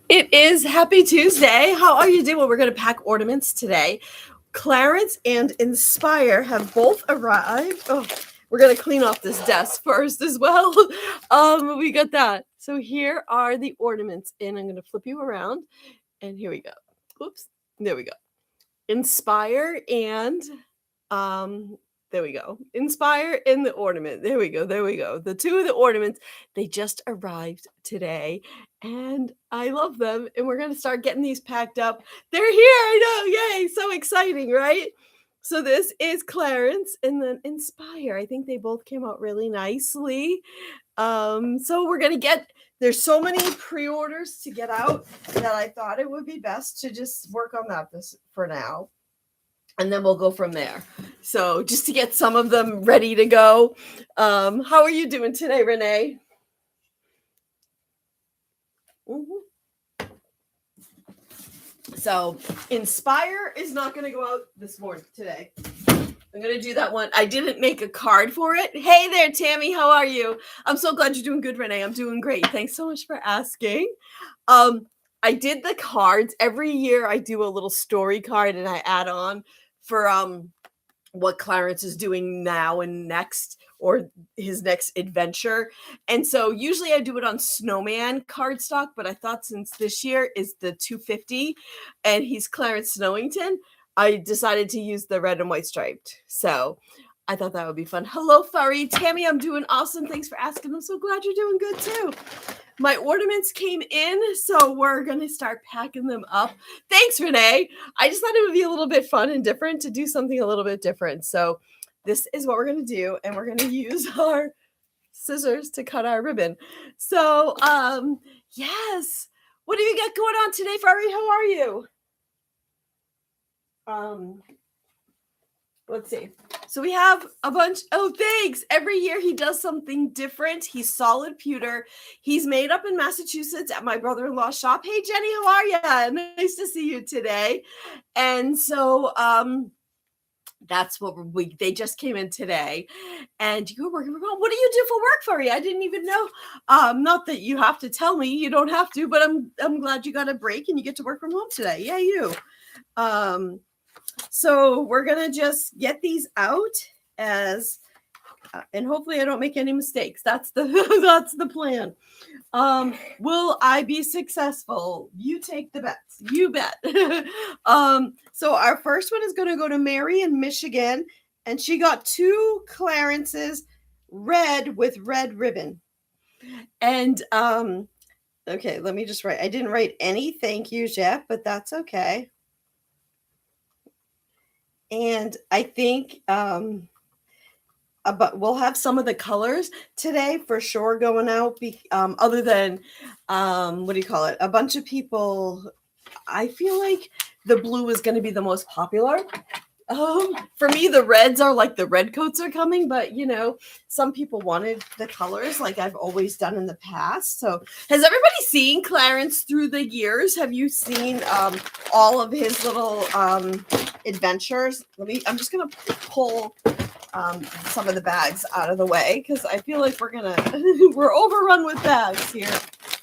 It is Happy Tuesday. How are you doing? We're going to pack ornaments today. Clarence and Inspire have both arrived. Oh, we're going to clean off this desk first as well. We got that. So here are the ornaments, and I'm going to flip you around. And here we go. Oops. There we go. Inspire and there we go. Inspire in the ornament. There we go. There we go. The two of the ornaments, they just arrived today and I love them. And we're going to start getting these packed up. They're here. I know. Yay. So exciting, right? So this is Clarence and then Inspire. I think they both came out really nicely. So we're going to get there's so many pre-orders to get out that I thought it would be best to just work on that this for now. And then we'll go from there. So just to get some of them ready to go. How are you doing today, Renee? Mm-hmm. So Inspire is not going to go out this morning today. I'm going to do that one. I didn't make a card for it. Hey there, Tammy. How are you? I'm so glad you're doing good, Renee. I'm doing great. Thanks so much for asking. I did the cards. Every year I do a little story card and I add on for what Clarence is doing now and next or his next adventure. And so usually I do it on snowman cardstock, but I thought since this year is the 250 and he's Clarence Snowington, I decided to use the red and white striped. So I thought that would be fun. Hello, Furry. Tammy, I'm doing awesome. Thanks for asking. I'm so glad you're doing good too. My ornaments came in, so we're going to start packing them up. Thanks, Renee. I just thought it would be a little bit fun and different to do something a little bit different. So this is what we're going to do, and we're going to use our scissors to cut our ribbon. So, yes. What do you got going on today, Furry? How are you? Let's see. So we have a bunch. Oh, thanks. Every year he does something different. He's solid pewter. He's made up in Massachusetts at my brother-in-law's shop. Hey, Jenny, how are you? Nice to see you today. And so that's what they just came in today. And you're working from home. What do you do for work, Furry? I didn't even know. Not that you have to tell me. You don't have to, but I'm glad you got a break and you get to work from home today. Yeah, you. So we're going to just get these out as, and hopefully I don't make any mistakes. That's the plan. Will I be successful? You take the bets. You bet. So our first one is going to go to Mary in Michigan, and she got 2 Clarences red with red ribbon. And, okay, let me just write. I didn't write any thank yous yet, but that's okay. And I think but we'll have some of the colors today for sure going out. Other than what do you call it? A bunch of people. I feel like the blue is going to be the most popular. For me, the reds are like the red coats are coming, but some people wanted the colors like I've always done in the past. So has everybody seen Clarence through the years? Have you seen all of his little adventures? I'm just going to pull some of the bags out of the way because I feel like we're overrun with bags here.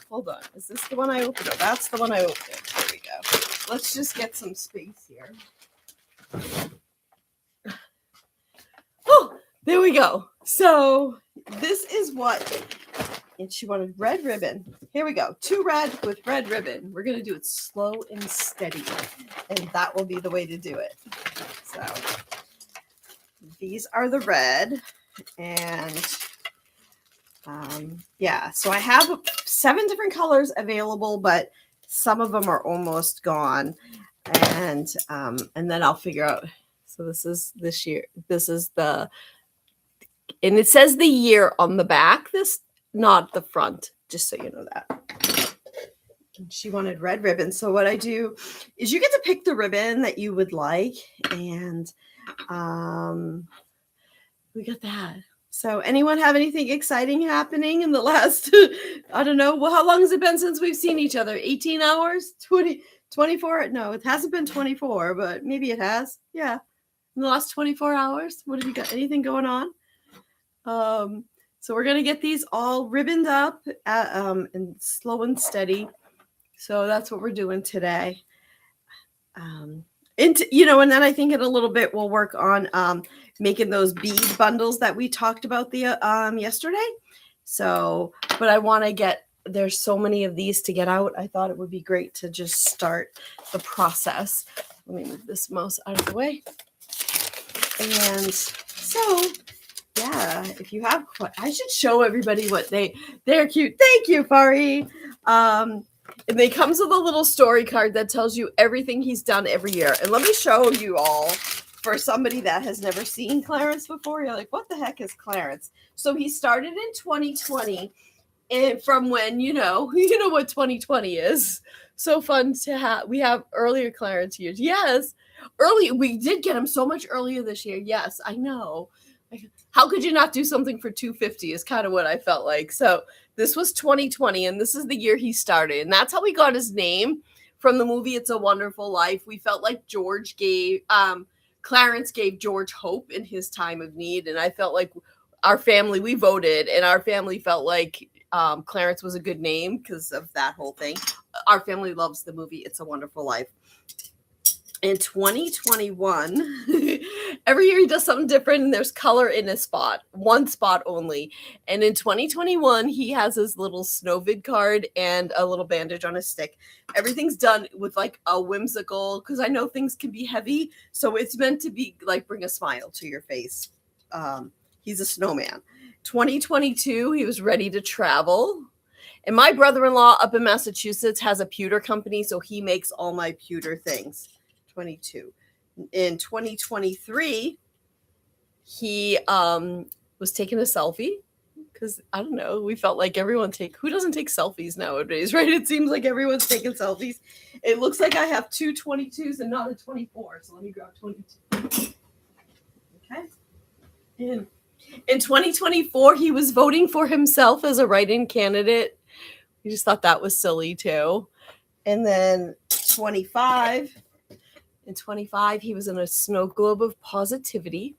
Hold on. Is this the one I opened? No, that's the one I opened. There we go. Let's just get some space here. Oh, there we go. So this is what, and she wanted red ribbon. Here we go. 2 red with red ribbon. We're going to do it slow and steady, and that will be the way to do it. So these are the red, and yeah, so I have 7 different colors available, but some of them are almost gone, and then I'll figure out. So this is this year. This is and it says the year on the back. This, not the front, just so you know that. And she wanted red ribbon. So what I do is you get to pick the ribbon that you would like, and we got that. So anyone have anything exciting happening in the last, I don't know, how long has it been since we've seen each other? 18 hours? 24? No, it hasn't been 24, but maybe it has. Yeah. In the last 24 hours. What have you got? Anything going on? So we're going to get these all ribboned up and slow and steady. So that's what we're doing today. And then I think in a little bit we'll work on making those bead bundles that we talked about the yesterday. So, but I want to there's so many of these to get out. I thought it would be great to just start the process. Let me move this mouse out of the way. And so, yeah, if you have, I should show everybody what they're cute. Thank you, Fari. And it comes with a little story card that tells you everything he's done every year. And let me show you all, for somebody that has never seen Clarence before, you're like, what the heck is Clarence? So he started in 2020, and from when, you know what 2020 is. So fun to have. We have earlier Clarence years. Yes. We did get him so much earlier this year. Yes, I know. How could you not do something for 250 is kind of what I felt like. So this was 2020, and this is the year he started. And that's how he got his name from the movie It's a Wonderful Life. We felt like Clarence gave George hope in his time of need. And I felt like our family, we voted, and our family felt like Clarence was a good name because of that whole thing. Our family loves the movie It's a Wonderful Life. In 2021, every year he does something different, and there's color in a spot, one spot only. And in 2021, he has his little Snowvid card and a little bandage on his stick. Everything's done with like a whimsical, because I know things can be heavy, so it's meant to be like bring a smile to your face. He's a snowman. 2022, he was ready to travel. And my brother-in-law up in Massachusetts has a pewter company, so he makes all my pewter things. 22. In 2023, he was taking a selfie because I don't know, we felt like who doesn't take selfies nowadays, right? It seems like everyone's taking selfies. It looks like I have two 22s and not a 24, so let me grab 22. Okay. In 2024, he was voting for himself as a write-in candidate. We just thought that was silly too. And then 25. In 25, he was in a snow globe of positivity.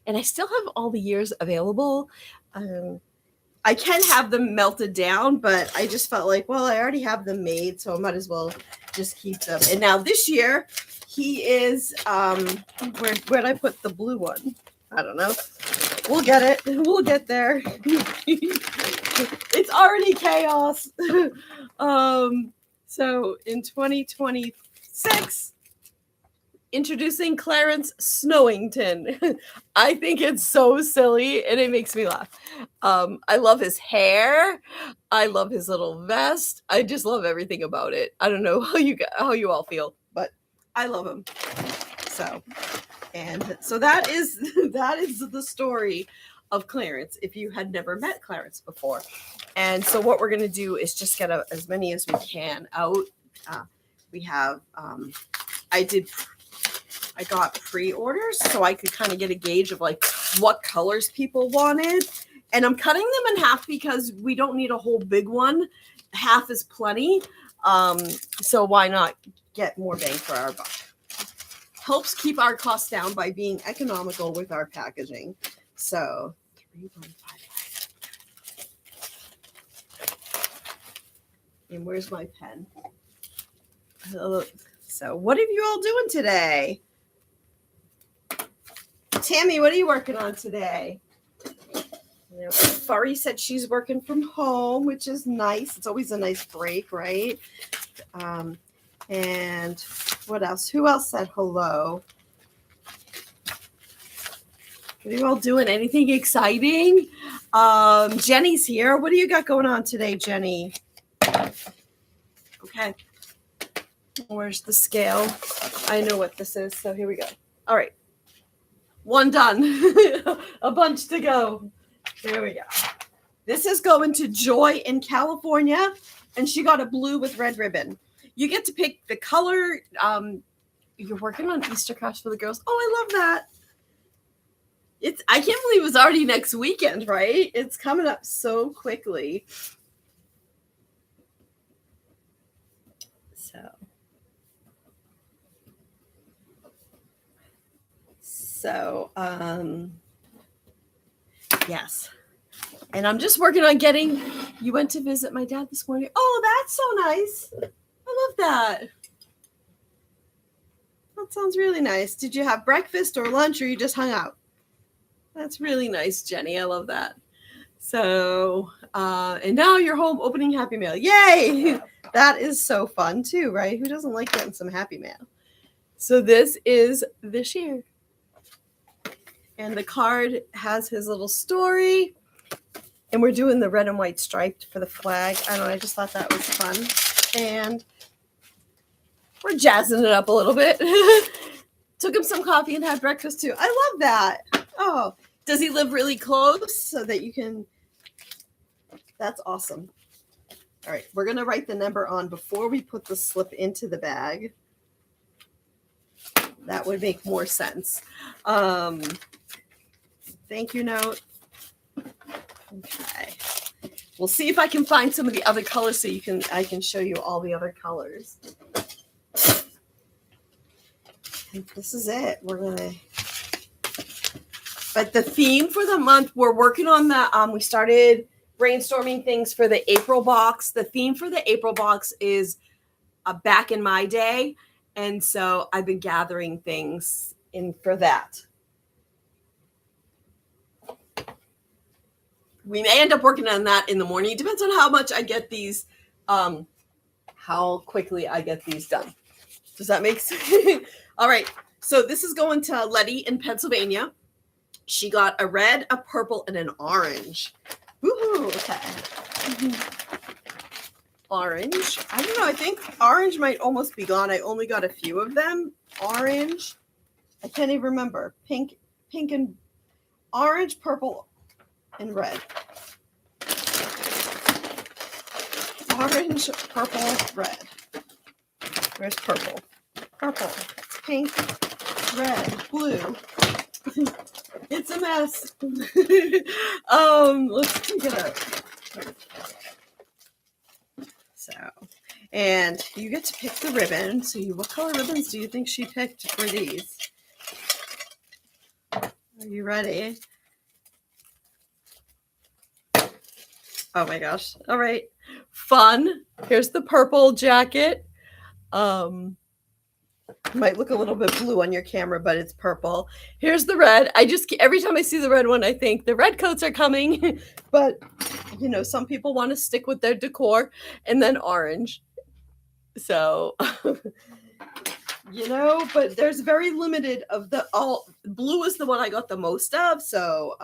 And I still have all the years available. I can have them melted down, but I just felt like, well, I already have them made, so I might as well just keep them. And now this year, he is, where'd I put the blue one? I don't know. We'll get it. We'll get there. It's already chaos. So in 2026, introducing Clarence Snowington. I think it's so silly and it makes me laugh. I love his hair. I love his little vest. I just love everything about it. I don't know how you all feel, but I love him. So that is the story of Clarence, if you had never met Clarence before. And so what we're going to do is just get as many as we can out. We have, I got pre-orders so I could kind of get a gauge of like what colors people wanted. And I'm cutting them in half because we don't need a whole big one. Half is plenty. So why not get more bang for our buck? Helps keep our costs down by being economical with our packaging. So 3155. And where's my pen? So what are you all doing today? Tammy, what are you working on today? Fari said she's working from home, which is nice. It's always a nice break, right? And what else? Who else said hello? What are you all doing? Anything exciting? Jenny's here. What do you got going on today, Jenny? Okay. Where's the scale? I know what this is, so here we go. All right. One done. A bunch to go. There we go. This is going to Joy in California, and she got a blue with red ribbon. You get to pick the color. You're working on Easter crafts for the girls. Oh, I love that. I can't believe it's already next weekend, right? It's coming up so quickly. So, yes. And I'm just working on you went to visit my dad this morning. Oh, that's so nice. love that. That sounds really nice. Did you have breakfast or lunch or you just hung out? That's really nice, Jenny. I love that. So, and now you're home opening Happy Mail. Yay! That is so fun too, right? Who doesn't like getting some Happy Mail? So this is this year. And the card has his little story. And we're doing the red and white striped for the flag. I don't know, I just thought that was fun. And we're jazzing it up a little bit. Took him some coffee and had breakfast too. I love that. Oh, does he live really close so that you can? That's awesome. All right, we're going to write the number on before we put the slip into the bag. That would make more sense. Thank you note. Okay. We'll see if I can find some of the other colors so I can show you all the other colors. And this is it. But the theme for the month, we're working on we started brainstorming things for the April box. The theme for the April box is back in my day. And so I've been gathering things in for that. We may end up working on that in the morning. It depends on how much I get these, how quickly I get these done. Does that make sense? All right. So this is going to Letty in Pennsylvania. She got a red, a purple, and an orange. Woohoo. Okay. Orange. I don't know. I think orange might almost be gone. I only got a few of them. Orange. I can't even remember. Pink and orange, purple, and red. Orange, purple, red. Where's purple? Purple, pink, red, blue. It's a mess. Let's take it up. So, and you get to pick the ribbon. So what color ribbons do you think she picked for these? Are you ready? Oh my gosh. All right. Fun. Here's the purple jacket. Might look a little bit blue on your camera, but it's purple. Here's the red. Every time I see the red one, I think the red coats are coming. But, some people want to stick with their decor. And then orange. So, but there's very limited of blue is the one I got the most of. So,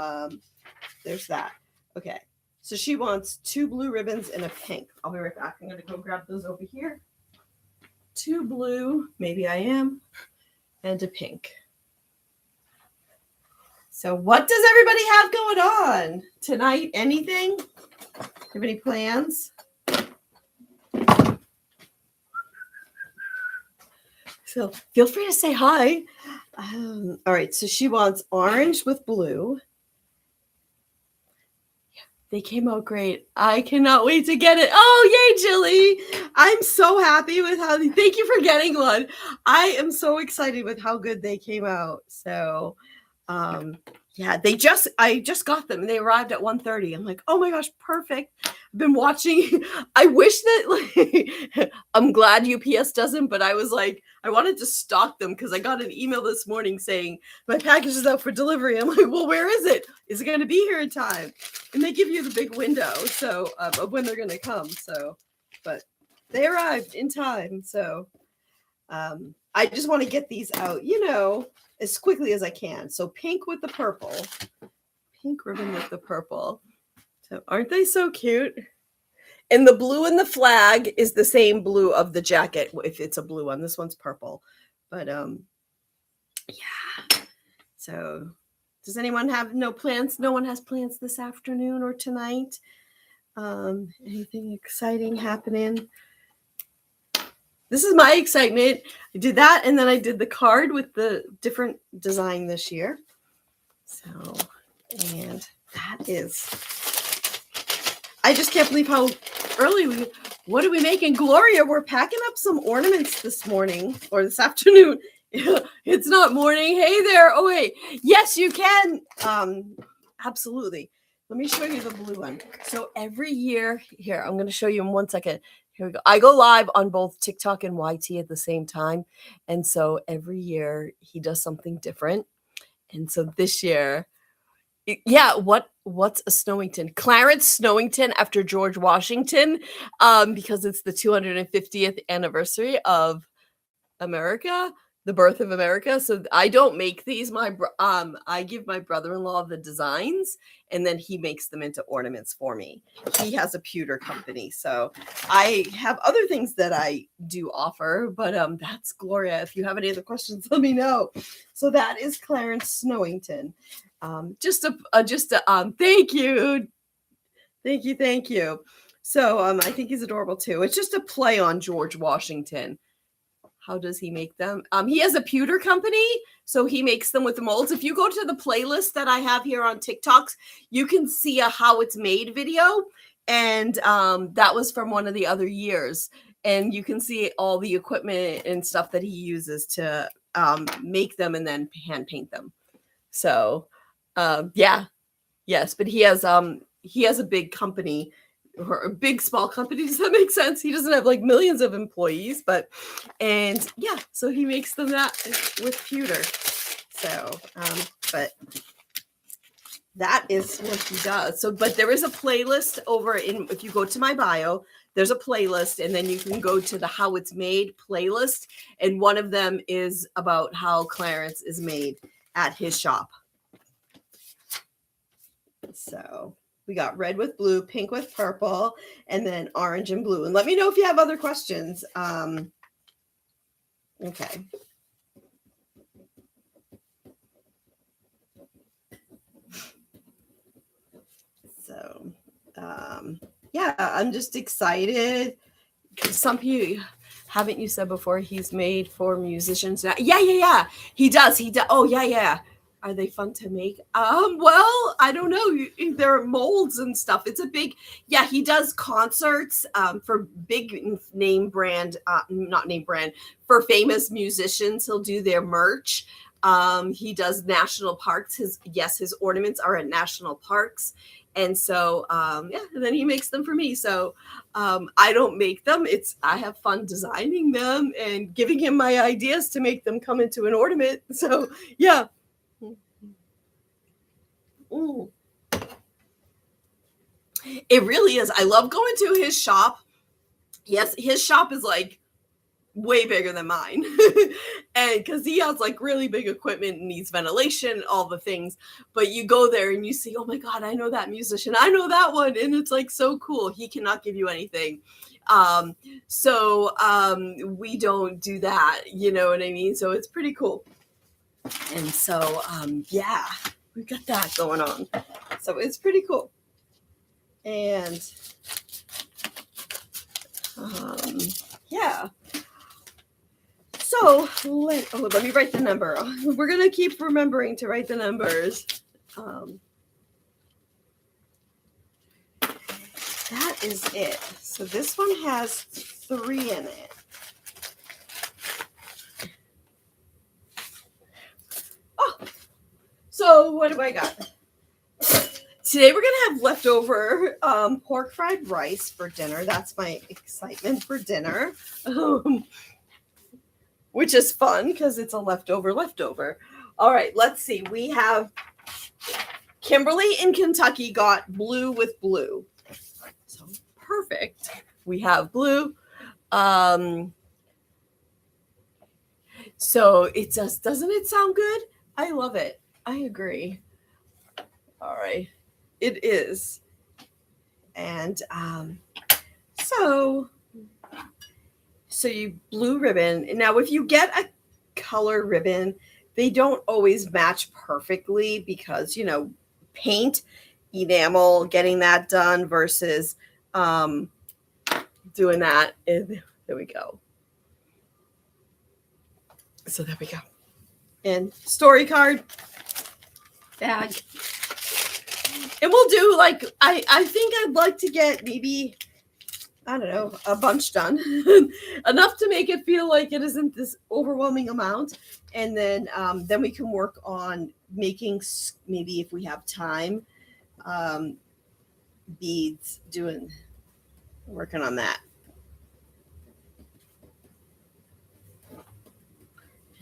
there's that. Okay. So she wants 2 blue ribbons and a pink. I'll be right back. I'm going to go grab those over here. 2 blue, maybe I am, and a pink. So what does everybody have going on tonight? Anything? Have any plans? So feel free to say hi. All right, so she wants orange with blue. They came out great. I cannot wait to get it. Oh, yay, Jilly. I'm so happy with thank you for getting one. I am so excited with how good they came out. So, yeah, I just got them and they arrived at 1:30. I'm like, oh my gosh, perfect. I've been watching. I wish that I'm glad UPS doesn't, but I was like, I wanted to stock them because I got an email this morning saying my package is out for delivery. I'm like, well, where is it? Is it going to be here in time? And they give you the big window of when they're going to come. So, but they arrived in time. So, I just want to get these out, as quickly as I can. So pink with the purple, pink ribbon with the purple. So aren't they so cute? And the blue in the flag is the same blue of the jacket. If it's a blue one, this one's purple, but, yeah. So does anyone have no plans? No one has plans this afternoon or tonight? Anything exciting happening? This is my excitement. I did that, and then I did the card with the different design this year. So, and that is, I just can't believe how early what are we making? Gloria, we're packing up some ornaments this morning, or this afternoon. It's not morning. Hey there. Oh, wait. Yes, you can. Absolutely. Let me show you the blue one. So every year, here, I'm going to show you in 1 second. Here we go. I go live on both TikTok and YT at the same time. And so every year he does something different. And so this year, yeah, what's a Snowington? Clarence Snowington after George Washington, because it's the 250th anniversary of America, the birth of America. So I don't make these. I give my brother-in-law the designs, and then he makes them into ornaments for me. He has a pewter company, so I have other things that I do offer. But that's Gloria. If you have any other questions, let me know. So that is Clarence Snowington. Thank you, thank you. So I think he's adorable too. It's just a play on George Washington. How does he make them? He has a pewter company, so he makes them with the molds. If you go to the playlist that I have here on TikToks, you can see a how it's made video, and that was from one of the other years. And you can see all the equipment and stuff that he uses to make them and then hand paint them. So, yes, but he has a big company. Or a big small company. Does that make sense? He doesn't have like millions of employees, so he makes them that with pewter. So, but that is what he does. So, but there is a playlist over if you go to my bio, there's a playlist, and then you can go to the how it's made playlist. And one of them is about how Clarence is made at his shop. So we got red with blue, pink with purple, and then orange and blue. And let me know if you have other questions. Okay. So, I'm just excited. Some people, haven't you said before, he's made for musicians? Yeah. He does. Oh, yeah. Are they fun to make? Well, I don't know. There are molds and stuff. It's a big, he does concerts for big name brand, not name brand, for famous musicians. He'll do their merch. He does national parks. His ornaments are at national parks. And so, and then he makes them for me. So I don't make them. I have fun designing them and giving him my ideas to make them come into an ornament. So, yeah. Ooh. It really is. I love going to his shop. Yes, his shop is like way bigger than mine. And because he has like really big equipment and needs ventilation, all the things. But you go there and you see, oh my God, I know that musician. I know that one. And it's like so cool. He cannot give you anything. So we don't do that. You know what I mean? So it's pretty cool. And so, we've got that going on. So it's pretty cool. And so let me write the number. We're going to keep remembering to write the numbers. That is it. So this one has 3 in it. So what do I got? Today we're going to have leftover pork fried rice for dinner. That's my excitement for dinner, which is fun because it's a leftover. All right, let's see. We have Kimberly in Kentucky got blue with blue. So perfect. We have blue. So it just, doesn't it sound good? I love it. I agree. All right. It is. And so you blue ribbon. Now, if you get a color ribbon, they don't always match perfectly because, paint, enamel, getting that done versus doing that. And there we go. So there we go. And story card bag. And we'll do like, I think I'd like to get maybe, I don't know, a bunch done. Enough to make it feel like it isn't this overwhelming amount. And then we can work on making, maybe if we have time, beads, working on that.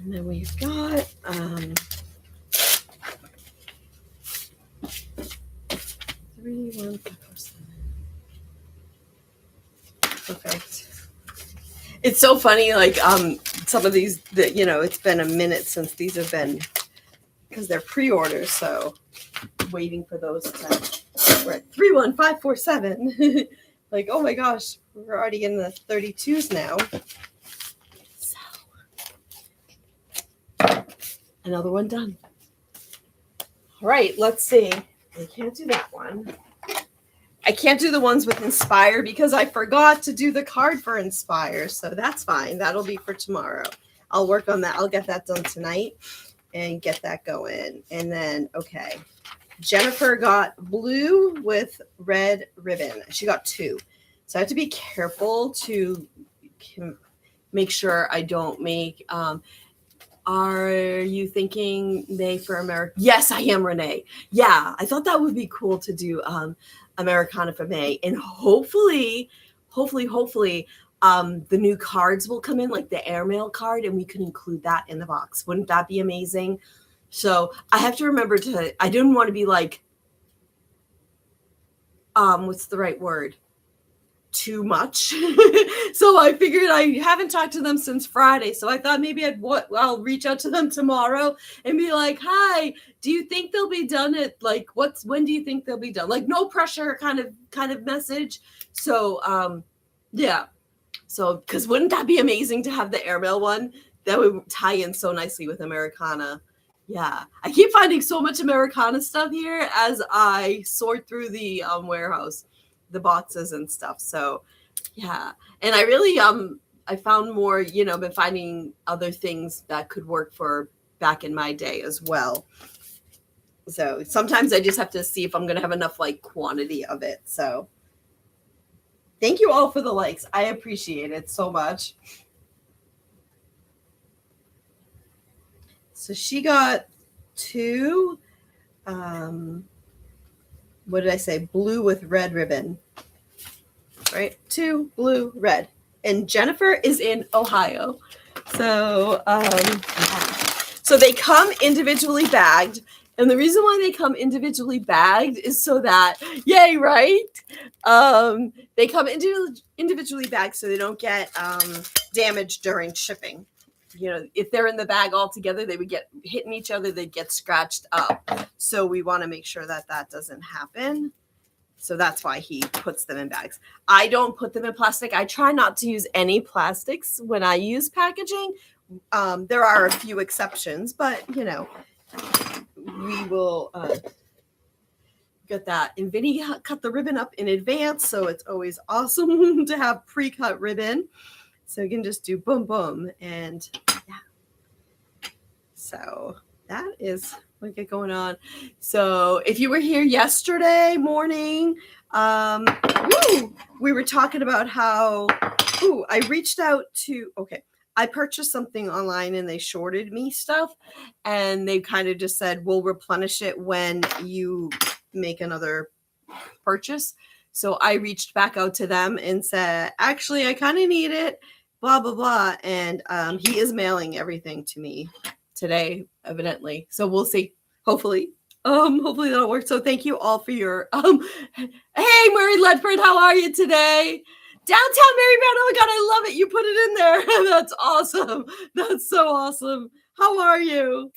And then we've got 3, 1, 5, 4, 7. Perfect. It's so funny, like some of these that it's been a minute since these have been, because they're pre-orders, so waiting for those to. We're at 31547. Like, oh my gosh, we're already in the 32s now. So another one done. All right, let's see. I can't do that one. I can't do the ones with Inspire because I forgot to do the card for Inspire. So that's fine. That'll be for tomorrow. I'll work on that. I'll get that done tonight and get that going. And then, okay. Jennifer got blue with red ribbon. She got 2. So I have to be careful to make sure I don't make, are you thinking they for America? Yes, I am, Renee. Yeah, I thought that would be cool to do Americana for May. And hopefully, the new cards will come in, like the airmail card, and we can include that in the box. Wouldn't that be amazing? So I have to remember I didn't want to be like, what's the right word? Too much. So I figured, I haven't talked to them since Friday. So I thought maybe I'll reach out to them tomorrow and be like, hi, do you think they'll be done at like, when do you think they'll be done? Like no pressure kind of message. So, yeah. So, cause wouldn't that be amazing to have the airmail one? That would tie in so nicely with Americana. Yeah, I keep finding so much Americana stuff here as I sort through the warehouse, the boxes and stuff. So, yeah, and I really I found more, been finding other things that could work for back in my day as well. So sometimes I just have to see if I'm gonna have enough like quantity of it. So, thank you all for the likes. I appreciate it so much. So she got 2, what did I say? Blue with red ribbon, right? 2 blue, red. And Jennifer is in Ohio. So, so they come individually bagged. And the reason why they come individually bagged is so that, yay, right? They come individually bagged so they don't get damaged during shipping. If they're in the bag all together, they would get hitting each other. They'd get scratched up. So we want to make sure that doesn't happen. So that's why he puts them in bags. I don't put them in plastic. I try not to use any plastics when I use packaging. There are a few exceptions, but we will get that. And Vinny cut the ribbon up in advance, so it's always awesome to have pre-cut ribbon. So you can just do boom, boom, and yeah. So that is what we get going on. So if you were here yesterday morning, we were talking about how, I reached out to, I purchased something online and they shorted me stuff, and they kind of just said, we'll replenish it when you make another purchase. So I reached back out to them and said, actually, I kind of need it, blah, blah, blah. And he is mailing everything to me today, evidently. So we'll see. Hopefully that'll work. So thank you all for your, hey, Murray Ledford, how are you today? Downtown Mary Brown. Oh my God, I love it. You put it in there. That's awesome. That's so awesome. How are you?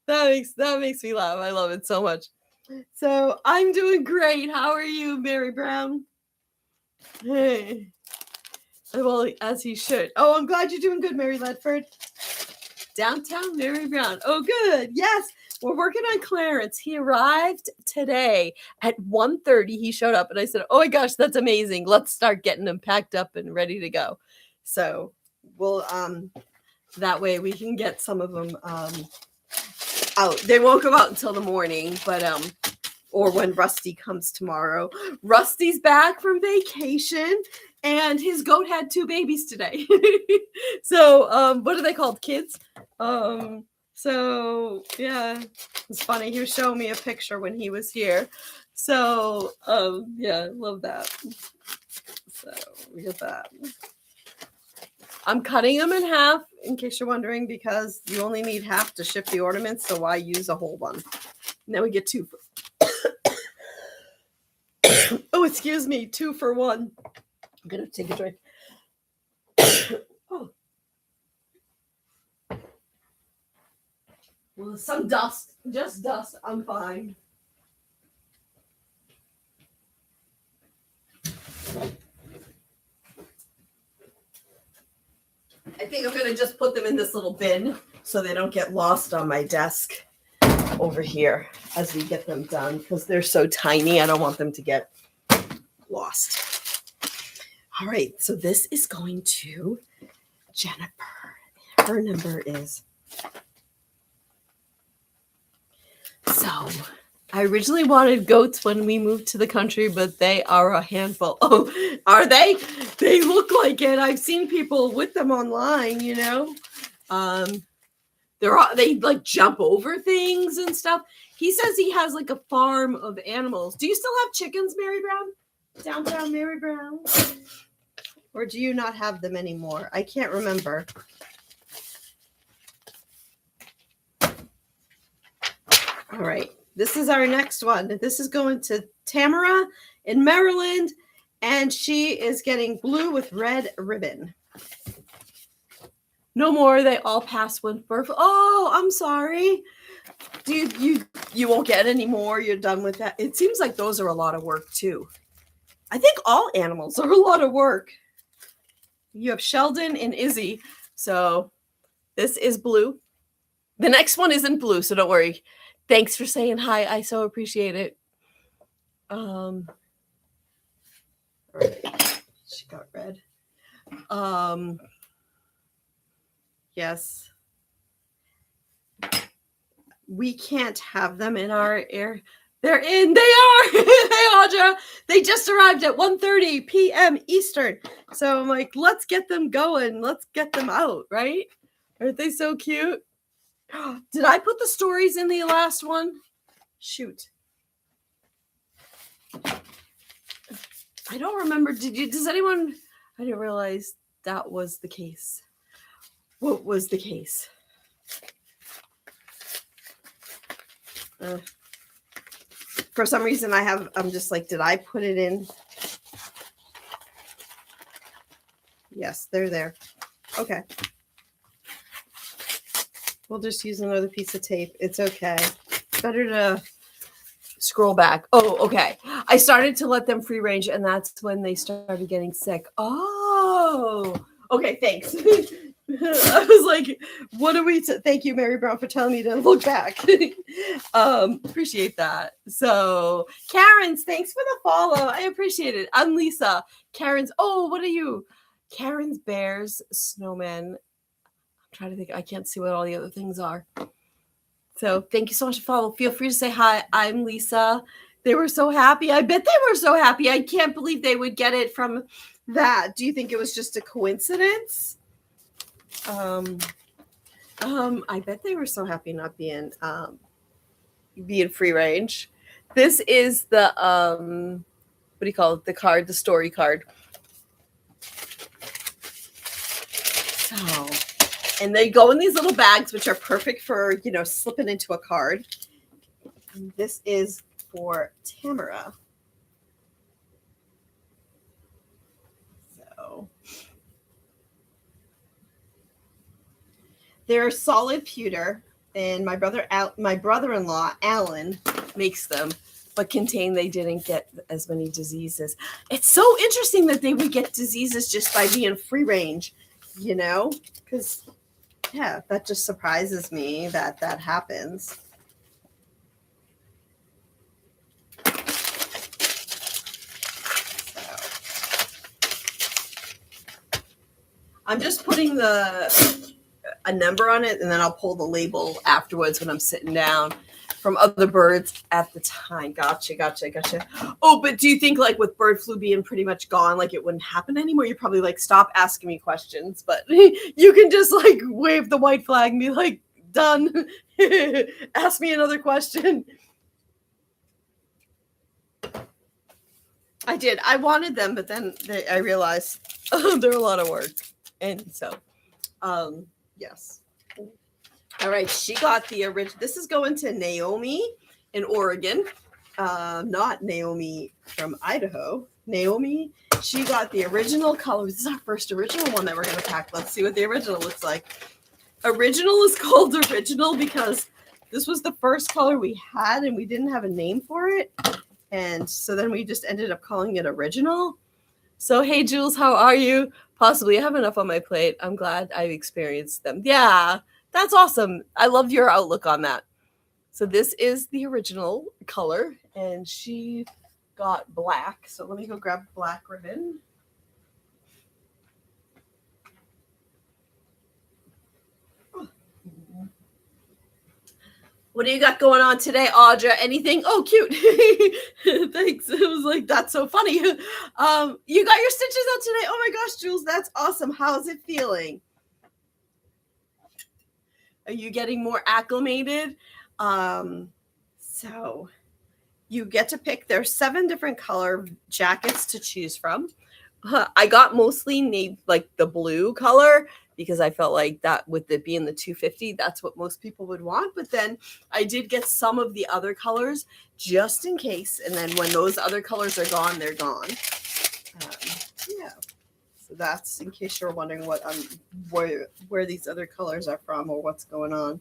That makes me laugh. I love it so much. So I'm doing great. How are you, Mary Brown? Hey. Well, as he should. Oh, I'm glad you're doing good, Mary Ledford. Downtown Mary Brown. Oh, good. Yes. We're working on Clarence. He arrived today at 1:30. He showed up and I said, oh my gosh, that's amazing. Let's start getting him packed up and ready to go. So we'll, that way we can get some of them out. They won't go out until the morning, but, or when Rusty comes tomorrow. Rusty's back from vacation and his goat had 2 babies today. So, what are they called? Kids? So yeah, it's funny. He was showing me a picture when he was here. So, yeah, love that. So we get that. I'm cutting them in half in case you're wondering, because you only need half to ship the ornaments, so why use a whole one? Now we get 2 for oh, excuse me, 2 for 1. I'm gonna take a drink. Oh. Well, some dust, just dust. I'm fine. I think I'm gonna just put them in this little bin so they don't get lost on my desk over here as we get them done, because they're so tiny. I don't want them to get lost. All right, so this is going to Jennifer. Her number is... So I originally wanted goats when we moved to the country, but they are a handful. Oh, are they? They look like it. I've seen people with them online, you know. They like jump over things and stuff. He says he has like a farm of animals. Do you still have chickens, Mary Brown? Downtown Mary Brown? Or do you not have them anymore? I can't remember. All right. This is our next one. This is going to Tamara in Maryland, and she is getting blue with red ribbon. No more. They all pass when birth. Oh, I'm sorry. You won't get any more. You're done with that. It seems like those are a lot of work too. I think all animals are a lot of work. You have Sheldon and Izzy. So this is blue. The next one isn't blue, so don't worry. Thanks for saying hi. I so appreciate it. All right. She got red. Yes. We can't have them in our air. They're in. They are. Hey, Audra. They just arrived at 1:30 p.m. Eastern. So I'm like, let's get them going. Let's get them out, right? Aren't they so cute? Did I put the stories in the last one? Shoot. I don't remember. Does anyone? I didn't realize that was the case. What was the case? For some reason I'm just like, did I put it in? Yes, they're there. Okay. We'll just use another piece of tape. It's okay. Better to scroll back. Oh, okay. I started to let them free range, and that's when they started getting sick. Oh, okay. Thanks. I was like, what are we? Thank you, Mary Brown, for telling me to look back. Appreciate that. So, Karen's, thanks for the follow. I appreciate it. I'm Lisa. Karen's, oh, what are you? Karen's Bears Snowman. I'm trying to think. I can't see what all the other things are. So, thank you so much for follow. Feel free to say hi. I'm Lisa. They were so happy. I bet they were so happy. I can't believe they would get it from that. Do you think it was just a coincidence? I bet they were so happy not being free range. This is the what do you call it? The card, the story card. So, and they go in these little bags, which are perfect for, slipping into a card. And this is for Tamara. So they're solid pewter, and my brother-in-law Alan makes them, but they didn't get as many diseases. It's so interesting that they would get diseases just by being free range, because that just surprises me that happens. I'm just putting a number on it, and then I'll pull the label afterwards when I'm sitting down from other birds at the time. Gotcha. Oh, but do you think, like, with bird flu being pretty much gone, like, it wouldn't happen anymore? You're probably like, stop asking me questions, but you can just, like, wave the white flag and be like, done. Ask me another question. I did. I wanted them, but then I realized they're a lot of work. And so, Yes. All right. She got the original. This is going to Naomi in Oregon. Not Naomi from Idaho. Naomi, she got the original color. This is our first original one that we're going to pack. Let's see what the original looks like. Original is called original because this was the first color we had and we didn't have a name for it. And so then we just ended up calling it original. So, hey, Jules, how are you? Possibly. I have enough on my plate. I'm glad I experienced them. Yeah, that's awesome. I love your outlook on that. So this is the original color, and she got black. So let me go grab black ribbon. What do you got going on today, Audra? Anything? Oh, cute. Thanks. It was like, that's so funny. You got your stitches out today. Oh my gosh, Jules, that's awesome. How's it feeling? Are you getting more acclimated? So you get to pick. There's 7 different color jackets to choose from. I got mostly like the blue color because I felt like that with it being the 250, that's what most people would want. But then I did get some of the other colors just in case. And then when those other colors are gone, they're gone. Yeah. So that's in case you're wondering what where these other colors are from or what's going on.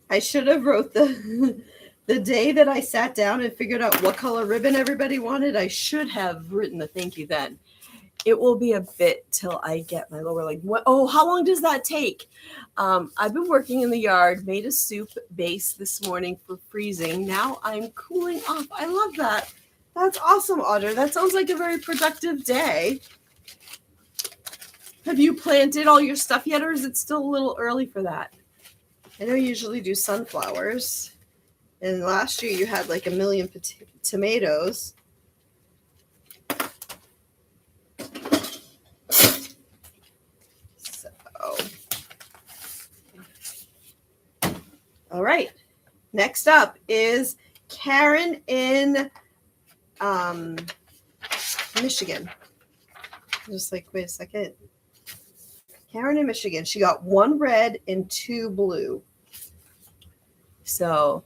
I should have wrote the day that I sat down and figured out what color ribbon everybody wanted. I should have written the thank you then. It will be a bit till I get my lower leg. Oh, how long does that take? I've been working in the yard, made a soup base this morning for freezing. Now I'm cooling off. I love that. That's awesome, Audra. That sounds like a very productive day. Have you planted all your stuff yet, or is it still a little early for that? I know you usually do sunflowers. And last year you had like 1 million tomatoes. So, all right. Next up is Karen in Michigan. Just like, wait a second. Karen in Michigan. She got 1 red and 2 blue. So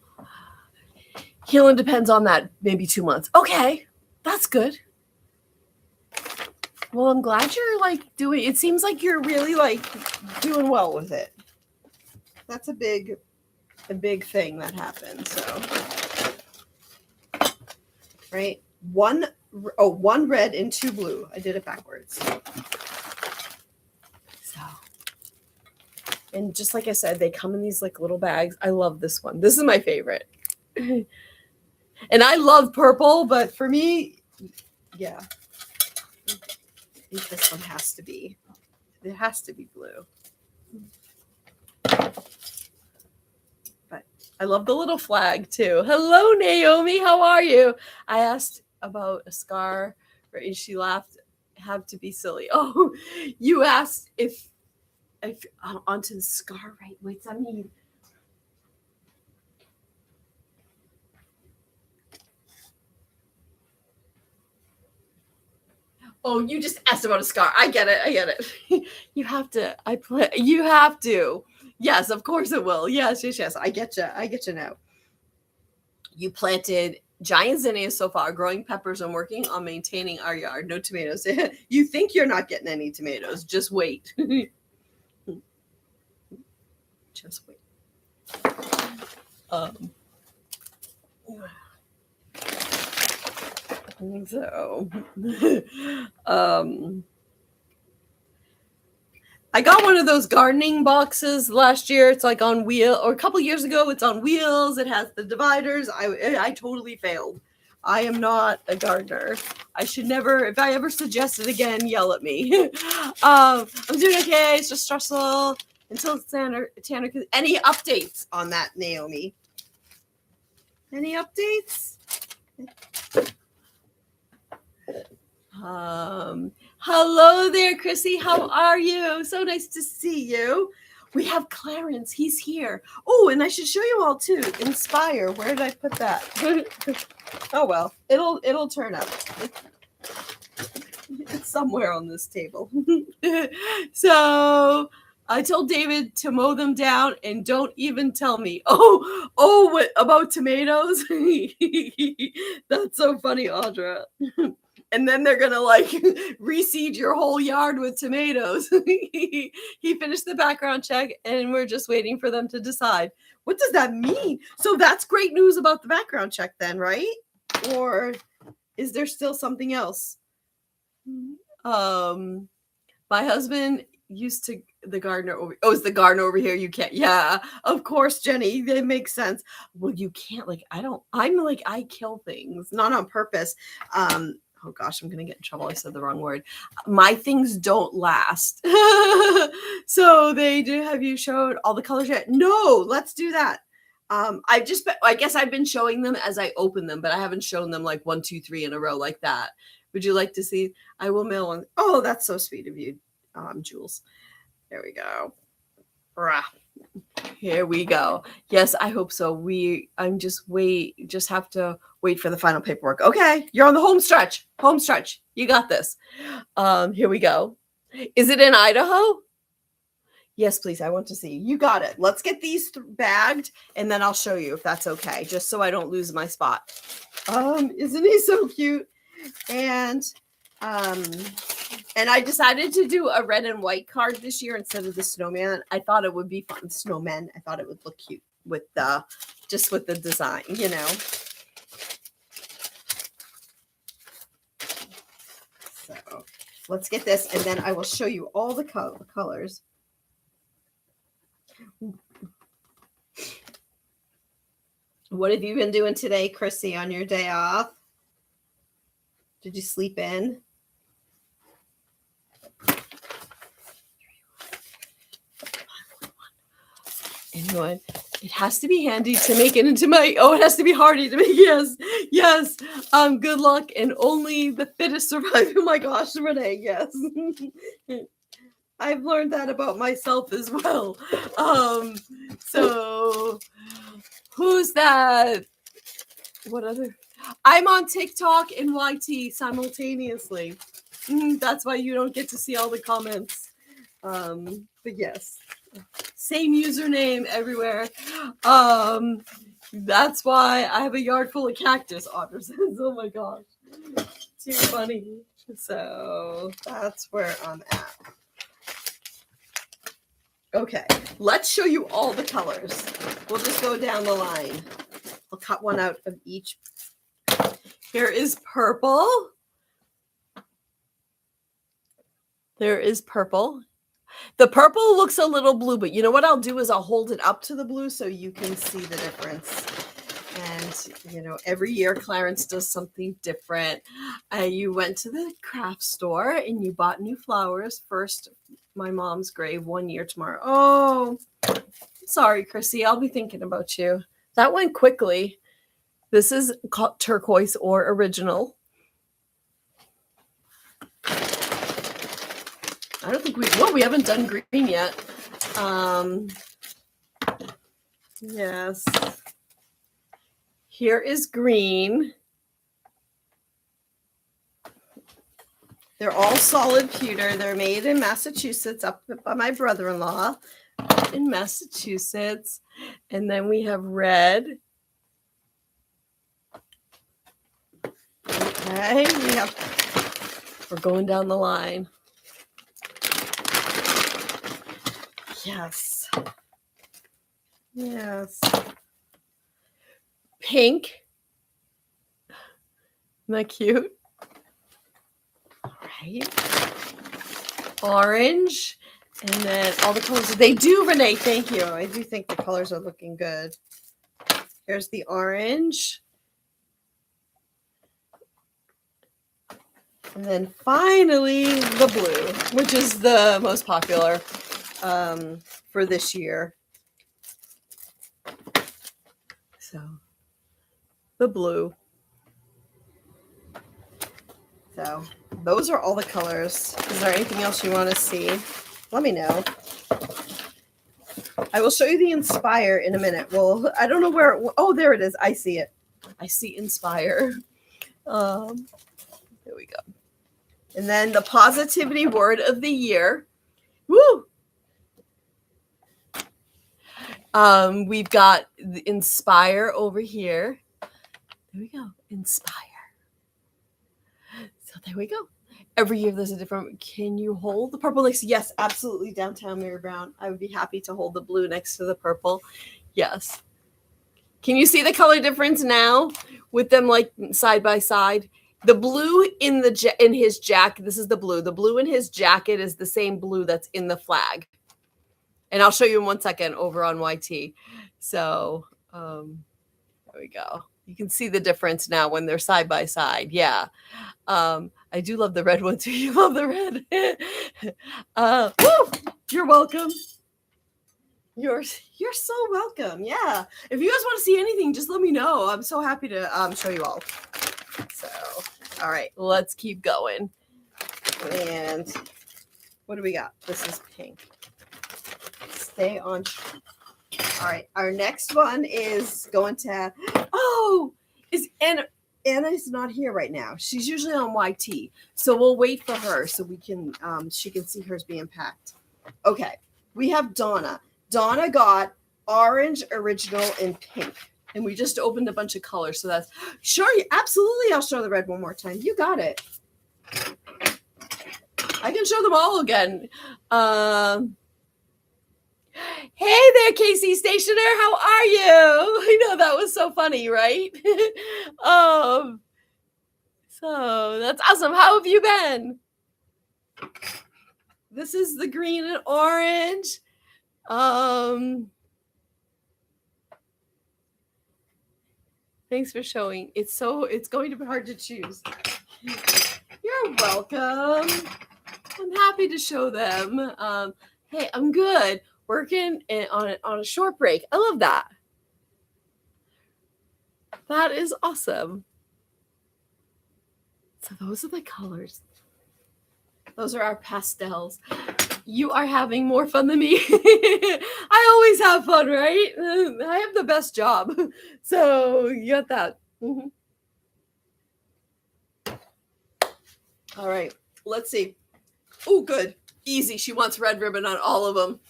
healing depends on that, maybe 2 months. Okay, that's good. Well, I'm glad you're like doing, it seems like you're really like doing well with it. That's a big thing that happened. So, right. 1 red and 2 blue. I did it backwards. So, and just like I said, they come in these like little bags. I love this one. This is my favorite. And I love purple, but for me, yeah, I think this one has to be blue. But I love the little flag too. Hello, Naomi. How are you? I asked about a scar, and she laughed. Have to be silly. Oh, you asked if onto the scar, right? Wait, I mean. Oh, you just asked about a scar. I get it. You have to. You have to. Yes, of course it will. Yes. I get you now. You planted giant zinnias so far, growing peppers, and working on maintaining our yard. No tomatoes. You think you're not getting any tomatoes. Just wait. Just wait. So, I got one of those gardening boxes last year. It's like on wheel, or a couple years ago, it's on wheels. It has the dividers. I totally failed. I am not a gardener. I should never, if I ever suggest it again, yell at me. I'm doing okay. It's just stressful until Tanner. Any updates on that, Naomi? Any updates? Hello there, Chrissy. How are you? So nice to see you. We have Clarence. He's here. Oh, and I should show you all too. Inspire. Where did I put that? Oh well, it'll turn up. It's somewhere on this table. So I told David to mow them down and don't even tell me. Oh, what about tomatoes? That's so funny, Audra. And then they're gonna like reseed your whole yard with tomatoes. He finished the background check and we're just waiting for them to decide. What does that mean? So that's great news about the background check then, right? Or is there still something else? My husband used to the gardener over. Oh, is the gardener over here? You can't. Yeah, of course, Jenny. That makes sense. Well, you can't. Like, I'm like, I kill things, not on purpose. Oh gosh, I'm gonna get in trouble. I said the wrong word. My things don't last. So they do. Have you showed all the colors yet? No. Let's do that. I guess I've been showing them as I open them, but I haven't shown them like 1, 2, 3 in a row like that. Would you like to see? I will mail one. Oh, that's so sweet of you, Jules. There we go. Here we go. Yes, I hope so. Just have to wait for the final paperwork. Okay, you're on the home stretch. Home stretch. You got this. Here we go. Is it in Idaho? Yes, please. I want to see. You got it. Let's get these bagged, and then I'll show you if that's okay, just so I don't lose my spot. Isn't he so cute? And I decided to do a red and white card this year instead of the snowman. I thought it would be fun. Snowmen. I thought it would look cute with the design, you know. So let's get this, and then I will show you all the colors. What have you been doing today, Chrissy, on your day off? Did you sleep in? Anyway, it has to be handy to make it into my, it has to be hardy to make, yes. Good luck and only the fittest survive. Oh my gosh, Renee, yes. I've learned that about myself as well. So who's that? What other? I'm on TikTok and YT simultaneously. That's why you don't get to see all the comments. But yes, same username everywhere. That's why I have a yard full of cactus, Audra says. Oh my gosh. Too funny. So that's where I'm at. Okay, let's show you all the colors. We'll just go down the line. I'll cut one out of each. Here is purple. There is purple. The purple looks a little blue, but you know what I'll do is I'll hold it up to the blue so you can see the difference. And, you know, every year Clarence does something different. You went to the craft store and you bought new flowers. First, my mom's grave 1 year tomorrow. Oh, sorry, Chrissy. I'll be thinking about you. That went quickly. This is called turquoise or original. I don't think we haven't done green yet. Yes. Here is green. They're all solid pewter. They're made in Massachusetts, up by my brother-in-law in Massachusetts. And then we have red. Okay, we're going down the line. Yes. Yes. Pink. Isn't that cute? All right. Orange. And then all the colors. They do, Renee. Thank you. I do think the colors are looking good. Here's the orange. And then finally the blue, which is the most popular for this year. So the blue. So those are all the colors. Is there anything else you want to see? Let me know. I will show you the Inspire in a minute. Well, I don't know where. Oh, there it is. I see it. I see Inspire. There we go. And then the positivity word of the year. Woo! We've got the Inspire over here. There we go. Inspire. So there we go. Every year there's a different. Can you hold the purple next? Yes, absolutely. Downtown Mary Brown. I would be happy to hold the blue next to the purple. Yes. Can you see the color difference now with them like side by side? The blue in his jacket. This is the blue. The blue in his jacket is the same blue that's in the flag. And I'll show you in 1 second over on YT. So there we go. You can see the difference now when they're side by side. Yeah. I do love the red one too. You love the red. Woo! You're welcome. You're so welcome. Yeah. If you guys want to see anything, just let me know. I'm so happy to show you all. So, all right, let's keep going. And what do we got? This is pink. Stay on. All right, our next one is going to. Is Anna's not here right now. She's usually on YT, so we'll wait for her so we can. She can see hers being packed. Okay, we have Donna. Donna got orange, original, and pink. And we just opened a bunch of colors. So that's sure. Absolutely. I'll show the red one more time. You got it. I can show them all again. Hey there, Casey Stationer. How are you? I know that was so funny, right? So that's awesome. How have you been? This is the green and orange. Thanks for showing. It's going to be hard to choose. You're welcome. I'm happy to show them. Hey, I'm good. Working on a short break. I love that. That is awesome. So those are the colors. Those are our pastels. You are having more fun than me. I always have fun, right? I have the best job. So you got that. Mm-hmm. All right. Let's see. Oh, good. Easy. She wants red ribbon on all of them.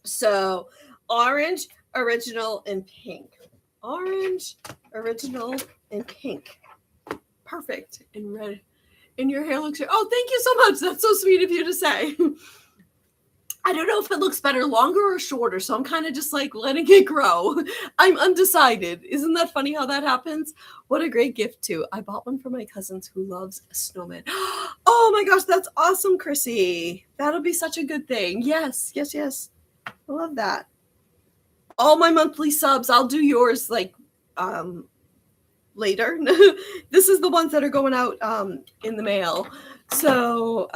So orange, original, and pink. Orange, original, and pink. Perfect. And red. And your hair looks... Oh, thank you so much. That's so sweet of you to say. I don't know if it looks better longer or shorter, so I'm kind of just like letting it grow. I'm undecided. Isn't that funny how that happens? What a great gift, too. I bought one for my cousins who loves a snowman. Oh my gosh, that's awesome, Chrissy. That'll be such a good thing. Yes, yes, yes. I love that. All my monthly subs, I'll do yours like later. This is the ones that are going out in the mail. So,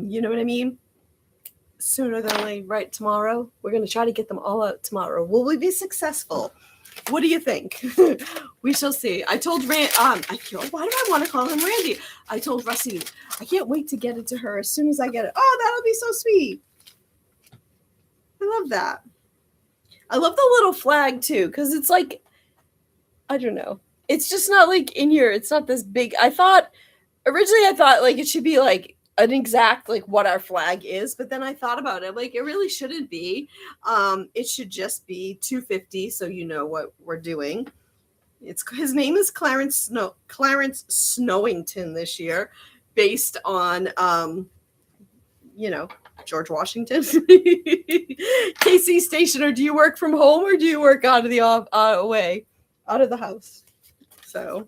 you know what I mean? Sooner than later, right? Tomorrow. We're going to try to get them all out tomorrow. Will we be successful? What do you think? We shall see. I told why do I want to call him Randy? I told Rusty, I can't wait to get it to her as soon as I get it. Oh, that'll be so sweet. I love that. I love the little flag too, because it's like, I don't know. It's just not like in here. It's not this big. Originally I thought like it should be like an exact like what our flag is, but then I thought about it like it really shouldn't be. It should just be 250, so you know what we're doing. His name is Clarence Snowington this year, based on George Washington. KC Stationer, do you work from home or do you work out of the house? So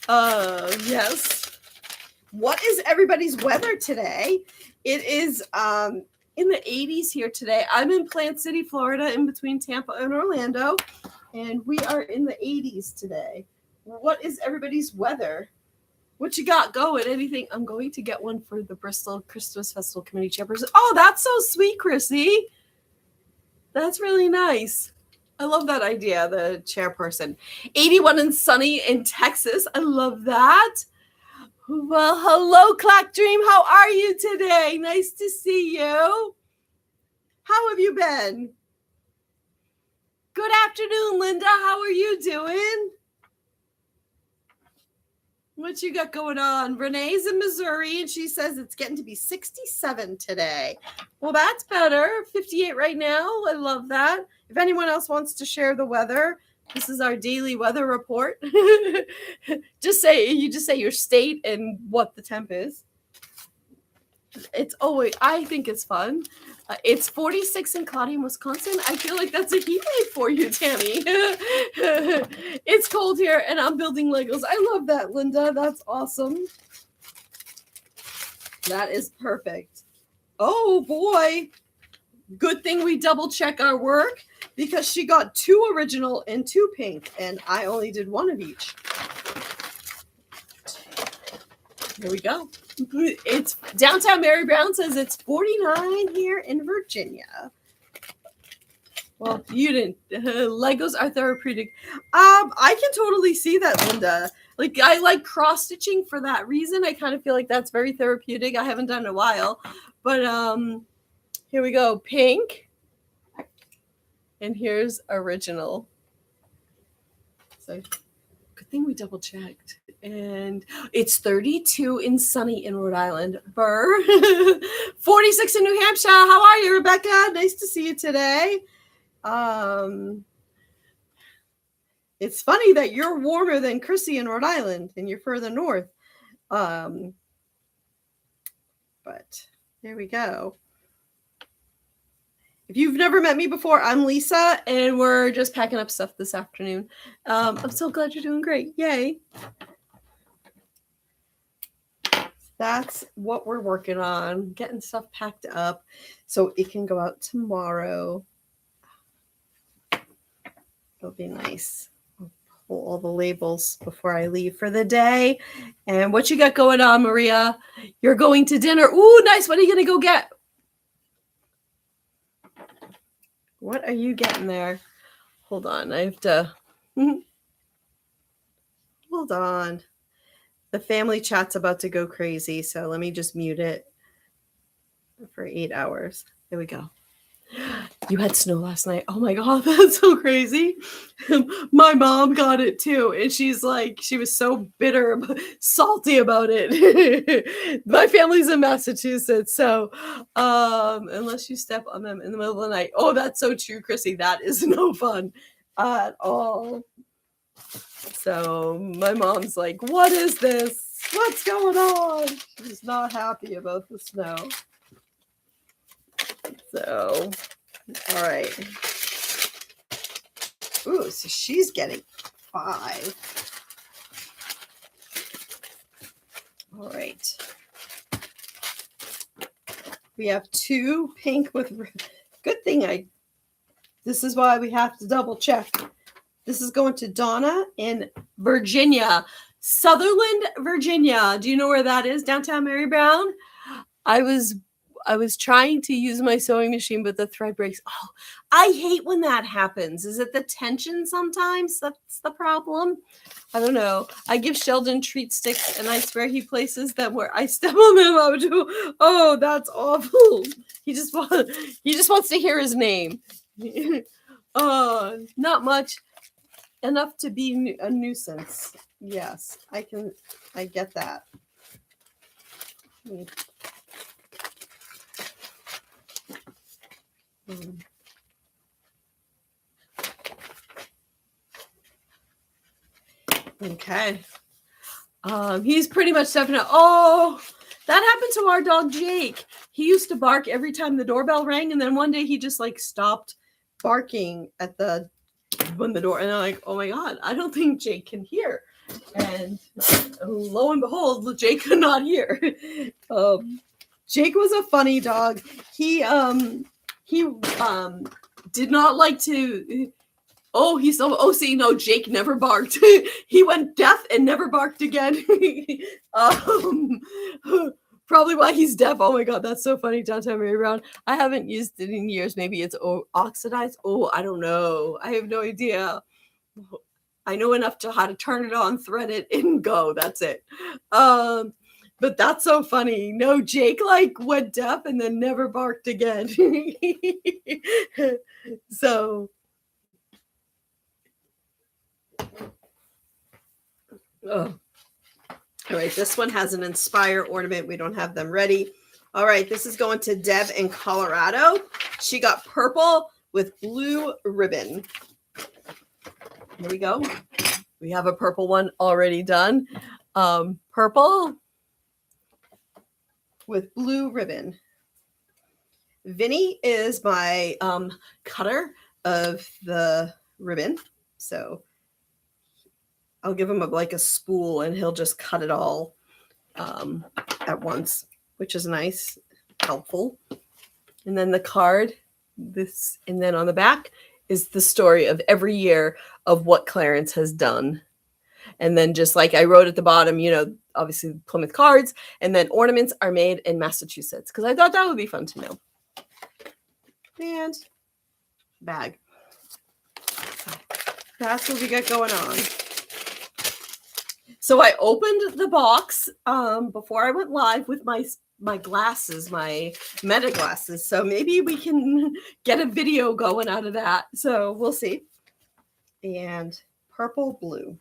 yes. What is everybody's weather today? It is in the 80s here today. I'm in Plant City, Florida, in between Tampa and Orlando, and we are in the 80s today. What is everybody's weather? What you got going? Anything? I'm going to get one for the Bristol Christmas Festival Committee chairperson. Oh, that's so sweet, Chrissy. That's really nice. I love that idea, the chairperson. 81 and sunny in Texas. I love that. Well, hello, Clack Dream. How are you today? Nice to see you. How have you been? Good afternoon, Linda. How are you doing? What you got going on? Renee's in Missouri, and she says it's getting to be 67 today. Well, that's better. 58 right now. I love that. If anyone else wants to share the weather, this is our daily weather report. just say your state and what the temp is. It's always, I think it's fun. It's 46 in Claudium, Wisconsin. I feel like that's a heat wave for you, Tammy. It's cold here, and I'm building Legos. I love that, Linda. That's awesome. That is perfect. Oh, boy. Good thing we double check our work, because she got 2 original and 2 pink, and I only did 1 of each. Here we go. It's downtown. Mary Brown says it's 49 here in Virginia. Well, you didn't. Legos are therapeutic. I can totally see that, Linda. Like, I like cross stitching for that reason. I kind of feel like that's very therapeutic. I haven't done it in a while, but here we go. Pink, and here's original. So good thing we double checked. And it's 32 and sunny in Rhode Island. Burr. 46 in New Hampshire. How are you, Rebecca? Nice to see you today. It's funny that you're warmer than Chrissy in Rhode Island, and you're further north. But there we go. If you've never met me before, I'm Lisa, and we're just packing up stuff this afternoon. I'm so glad you're doing great. Yay. That's what we're working on, getting stuff packed up so it can go out tomorrow. It'll be nice. I'll pull all the labels before I leave for the day. And what you got going on, Maria? You're going to dinner. Ooh, nice. What are you going to go get? What are you getting there? Hold on. I have to... Hold on. The family chat's about to go crazy, so let me just mute it for 8 hours. There we go. You had snow last night. Oh my God, that's so crazy. My mom got it too, and she's like, she was so bitter, salty about it. My family's in Massachusetts, so unless you step on them in the middle of the night. Oh, that's so true, Chrissy. That is no fun at all. So my mom's like, what is this? What's going on? She's not happy about the snow. So, all right. Ooh, so she's getting 5. All right. We have 2 pink with, good thing this is why we have to double check. This is going to Donna in Virginia, Sutherland, Virginia. Do you know where that is? Downtown Mary Brown. I was trying to use my sewing machine, but the thread breaks. Oh, I hate when that happens. Is it the tension sometimes? That's the problem. I don't know. I give Sheldon treat sticks, and I swear he places them where I step on them. Oh, that's awful. He just wants to hear his name. Not much. Enough to be a nuisance. Yes, I get that. Okay. He's pretty much stepping out. Oh, that happened to our dog Jake. He used to bark every time the doorbell rang, and then one day he just like stopped barking when the door, and I'm like, oh my God, I don't think Jake can hear. And lo and behold, Jake could not hear. Jake was a funny dog. He did not like to. See, no, Jake never barked. He went deaf and never barked again. Probably why he's deaf. Oh my God, that's so funny. Downtown Mary Brown. I haven't used it in years. Maybe it's oxidized. Oh, I don't know. I have no idea. I know enough to how to turn it on, thread it, and go. That's it. But that's so funny. No, Jake like went deaf and then never barked again. So Oh. All right, this one has an Inspire ornament. We don't have them ready. All right, this is going to Deb in Colorado. She got purple with blue ribbon. Here we go. We have a purple one already done. Purple with blue ribbon. Vinny is my cutter of the ribbon. So I'll give him like a spool and he'll just cut it all at once, which is nice, helpful. And then the card, this, and then on the back is the story of every year of what Clarence has done. And then just like I wrote at the bottom, you know, obviously Plymouth cards, and then ornaments are made in Massachusetts, because I thought that would be fun to know. And bag. That's what we got going on. So I opened the box before I went live with my glasses, my Meta glasses. So maybe we can get a video going out of that. So we'll see. And purple, blue.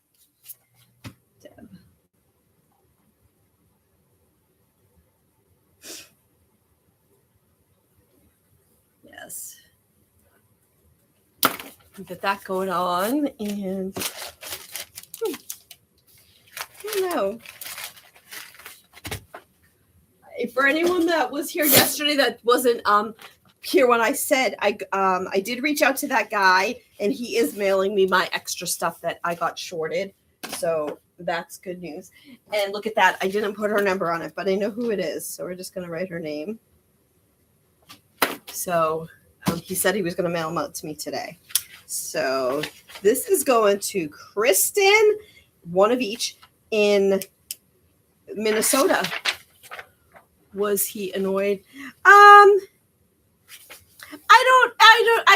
Deb. Yes. Get that going on. And I don't know. For anyone that was here yesterday that wasn't here when I said, I did reach out to that guy, and he is mailing me my extra stuff that I got shorted. So that's good news. And look at that. I didn't put her number on it, but I know who it is. So we're just going to write her name. So he said he was going to mail them out to me today. So this is going to Kristen, one of each, in Minnesota. Was he annoyed? I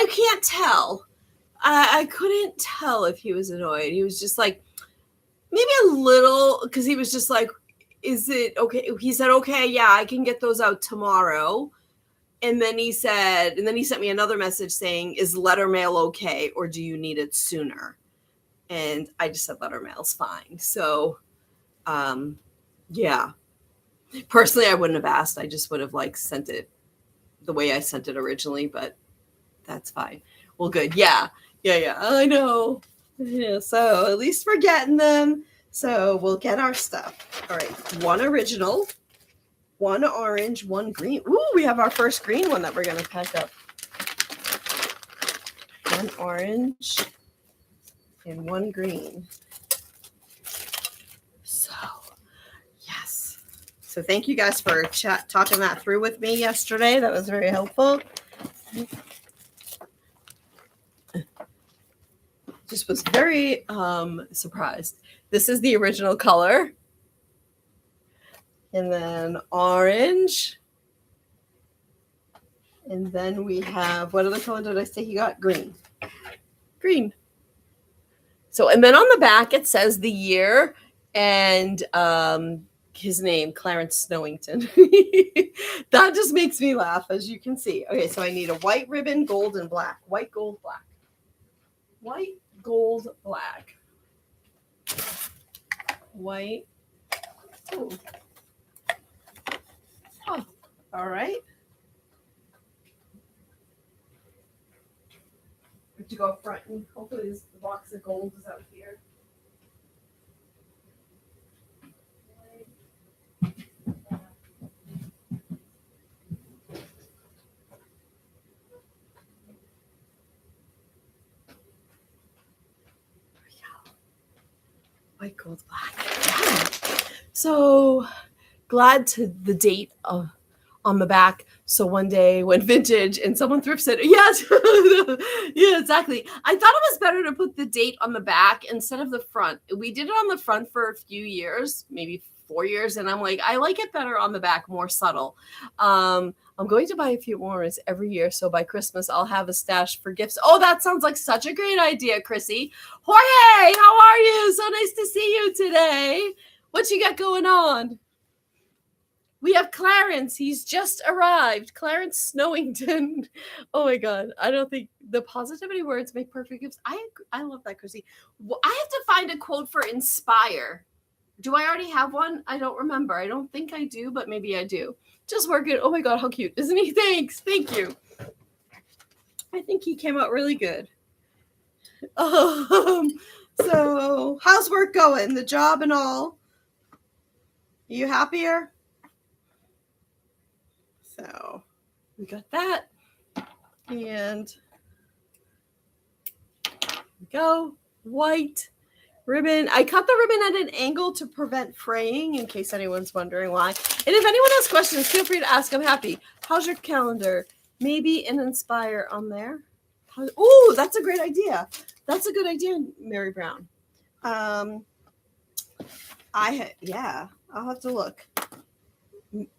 can't tell. I couldn't tell if he was annoyed. He was just like, maybe a little, because he was just like, is it okay? He said, okay, yeah, I can get those out tomorrow. And then he sent me another message saying, is letter mail okay, or do you need it sooner? And I just said letter mail's fine. So, yeah. Personally, I wouldn't have asked. I just would have like sent it the way I sent it originally, but that's fine. Well, good. Yeah. I know. Yeah. So at least we're getting them. So we'll get our stuff. All right. One original, one orange, one green. Ooh, we have our first green one that we're going to pack up. One orange and one green. So thank you guys for talking that through with me yesterday. That was very helpful. Just was very surprised. This is the original color. And then orange. And then we have, what other color did I say he got? Green. Green. So, and then on the back, it says the year and his name, Clarence Snowington. That just makes me laugh, as you can see. Okay, so I need a white ribbon, gold, and black. White, gold, black. White, gold, black. White. Ooh. Oh, all right. We have to go up front, and hopefully the box of gold is out here. White, gold, black. Yeah. So glad to the date on the back. So one day when vintage and someone thrifts it, yes, yeah, exactly. I thought it was better to put the date on the back instead of the front. We did it on the front for a few years, maybe 4 years, and I'm like, I like it better on the back, more subtle. I'm going to buy a few ornaments every year, so by Christmas I'll have a stash for gifts. Oh, that sounds like such a great idea, Chrissy. Jorge, how are you? So nice to see you today. What you got going on? We have Clarence. He's just arrived. Clarence Snowington. Oh my God. I don't think the positivity words make perfect gifts. I love that, Chrissy. Well, I have to find a quote for Inspire. Do I already have one? I don't remember. I don't think I do, but maybe I do. Just working. Oh my God, how cute. Isn't he? Thanks. Thank you. I think he came out really good. So how's work going? The job and all? Are you happier? So we got that. And go. White ribbon. I cut the ribbon at an angle to prevent fraying, in case anyone's wondering why. And if anyone has questions, feel free to ask. I'm happy. How's your calendar? Maybe an Inspire on there. Oh, that's a great idea. That's a good idea, Mary Brown. I'll have to look.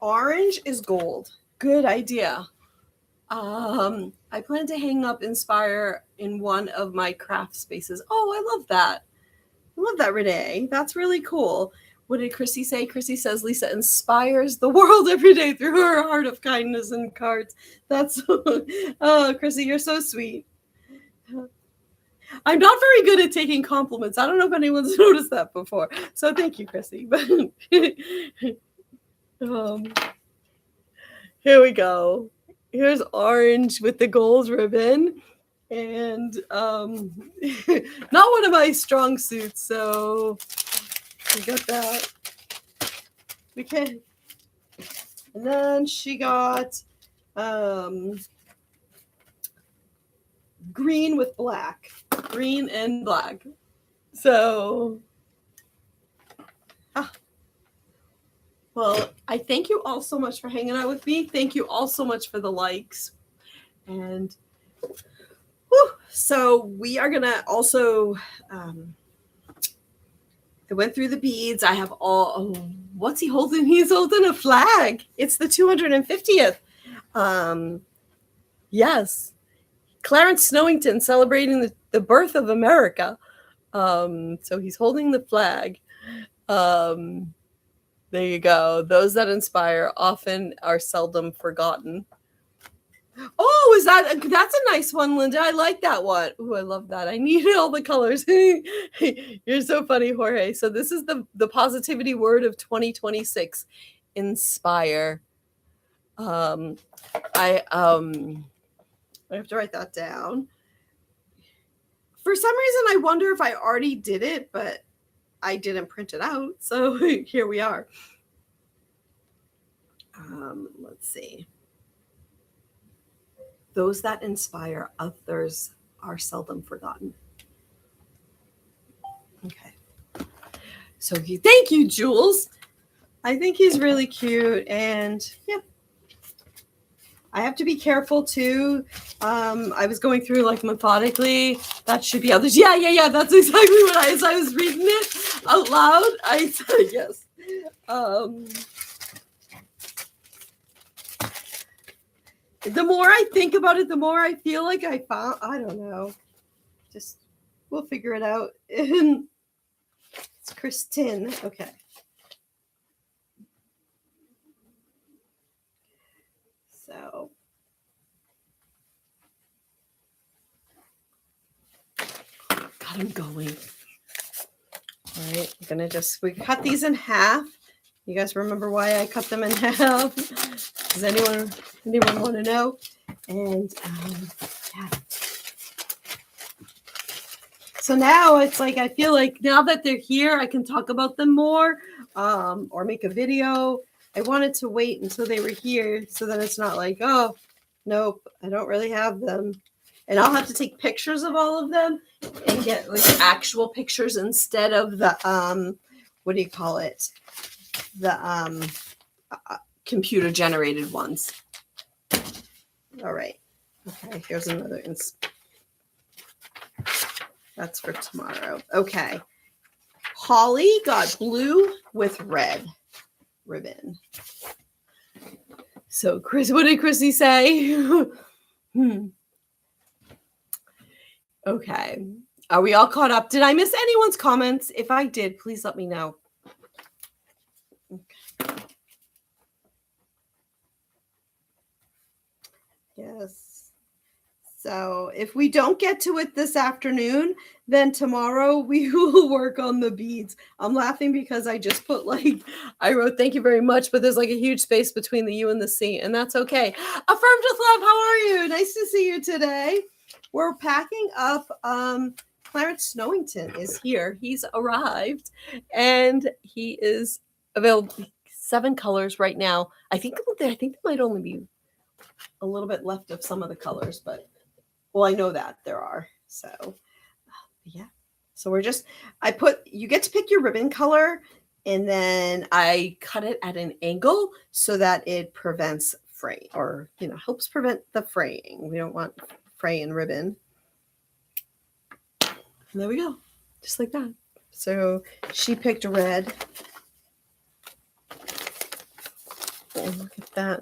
Orange is gold. Good idea. I plan to hang up Inspire in one of my craft spaces. Oh, I love that. I love that, Renee. That's really cool. What did Chrissy say? Chrissy says Lisa inspires the world every day through her heart of kindness and cards. That's oh, Chrissy, you're so sweet. I'm not very good at taking compliments. I don't know if anyone's noticed that before. So thank you, Chrissy. Here we go. Here's orange with the gold ribbon. And not one of my strong suits, so we got that. Okay. And then she got green with black. Green and black. So well, I thank you all so much for hanging out with me. Thank you all so much for the likes. And so we are going to also, I went through the beads. I have what's he holding? He's holding a flag. It's the 250th. Yes. Clarence Snowington celebrating the birth of America. So he's holding the flag. There you go. Those that inspire often are seldom forgotten. Oh, that's a nice one, Linda. I like that one. Oh, I love that. I needed all the colors. You're so funny, Jorge. So this is the positivity word of 2026. Inspire. I have to write that down. For some reason, I wonder if I already did it, but I didn't print it out. So here we are. Let's see. Those that inspire others are seldom forgotten. Okay. So thank you, Jules. I think he's really cute. And yeah, I have to be careful too. I was going through like methodically. That should be others. Yeah. That's exactly what as I was reading it out loud. I said yes. The more I think about it, the more I feel like I don't know. Just, we'll figure it out. It's Kristen. Okay. So. God, I'm going. All right. I'm going to we cut these in half. You guys remember why I cut them in half? Does anyone want to know? And yeah. So now it's like I feel like now that they're here, I can talk about them more, or make a video. I wanted to wait until they were here so that it's not like, oh, nope, I don't really have them. And I'll have to take pictures of all of them and get like actual pictures instead of the what do you call it? The computer generated ones. All right. Okay, here's another that's for tomorrow. Okay. Holly got blue with red ribbon. So Chris, what did Chrissy say? Okay. Are we all caught up? Did I miss anyone's comments? If I did, please let me know. Okay. Yes. So if we don't get to it this afternoon, then tomorrow we will work on the beads. I'm laughing because I just put I wrote thank you very much, but there's like a huge space between the U and the C, and that's okay. Affirmed with love, how are you? Nice to see you today. We're packing up. Clarence Snowington is here. He's arrived, and he is available 7 colors right now. I think there might only be a little bit left of some of the colors, but well, I know that there are. So yeah. So you get to pick your ribbon color, and then I cut it at an angle so that it prevents fray, or helps prevent the fraying. We don't want fray in ribbon. And there we go. Just like that. So she picked red. Oh, look at that.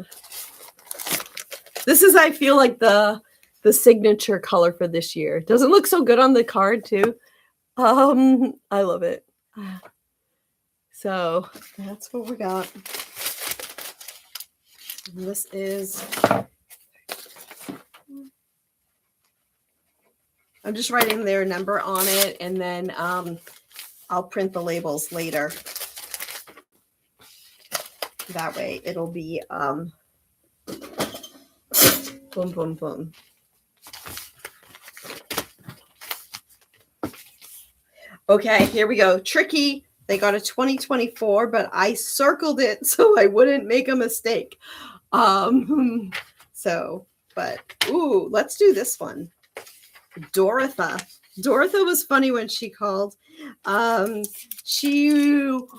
This is, I feel like, the signature color for this year. It doesn't look so good on the card too. I love it. So that's what we got. And this is, I'm just writing their number on it, and then I'll print the labels later. That way it'll be boom, boom, boom. Okay, here we go. Tricky. They got a 2024, but I circled it so I wouldn't make a mistake. Ooh, let's do this one. Dorotha. Dorotha was funny when she called. We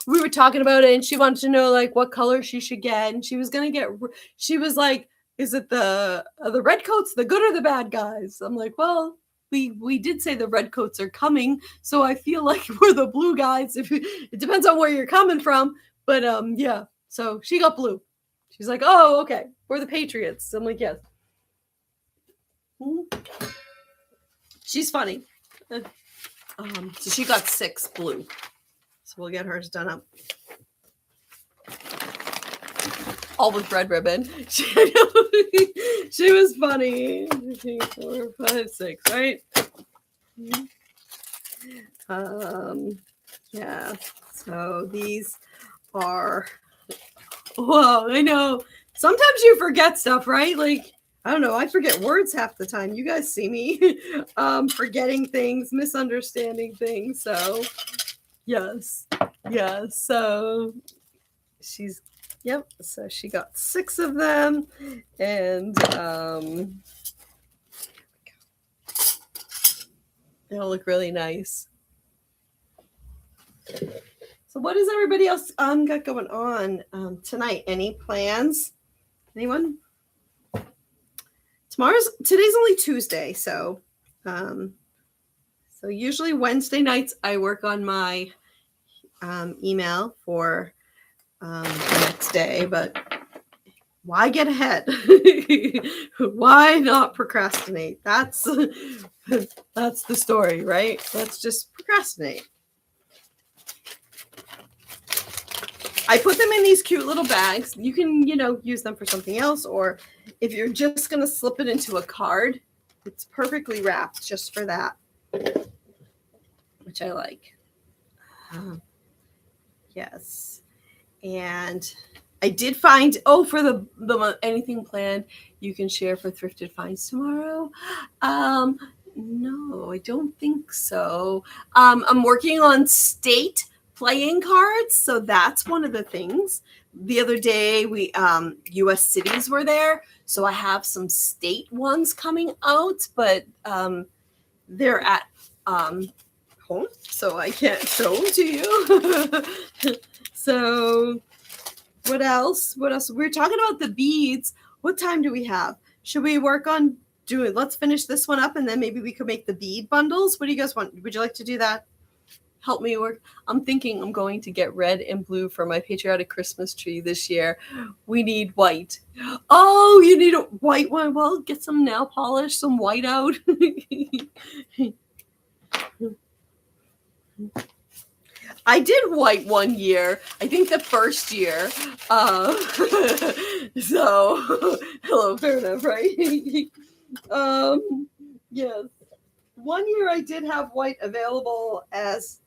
were talking about it, and she wanted to know what color she should get, and she was like, is it the red coats, the good or the bad guys? I'm like, well, we did say the red coats are coming, so I feel like we're the blue guys. It depends on where you're coming from, but yeah. So she got blue. She's like, oh, okay, we're the Patriots. I'm like, yes. She's funny. So she got 6 blue. So we'll get hers done up. All with red ribbon. She was funny. 3, 4, 5, 6, right? Yeah. So these are. Whoa, I know. Sometimes you forget stuff, right? I don't know. I forget words half the time. You guys see me forgetting things, misunderstanding things. So, yes. Yeah. So yep. So she got 6 of them. And they'll look really nice. So what does everybody else got going on tonight? Any plans? Anyone? Today's only Tuesday, so usually Wednesday nights I work on my email for the next day, but why get ahead? Why not procrastinate? That's the story, right? Let's just procrastinate. I put them in these cute little bags. You can, use them for something else, or if you're just going to slip it into a card, it's perfectly wrapped just for that, which I like. Yes. And I did find, for the anything planned you can share for Thrifted Finds tomorrow. No, I don't think so. I'm working on state playing cards, so that's one of the things. The other day we US cities were there, so I have some state ones coming out, but they're at home, so I can't show them to you. So what else? We're talking about the beads. What time do we have? Should we work on doing, let's finish this one up, and then maybe we could make the bead bundles. What do you guys want? Would you like to do that? Help me work. I'm thinking I'm going to get red and blue for my patriotic Christmas tree this year. We need white. Oh, you need a white one. Well, get some nail polish, some white out. I did white one year. I think the first year. So, hello, fair enough, right? Yes. One year I did have white available as,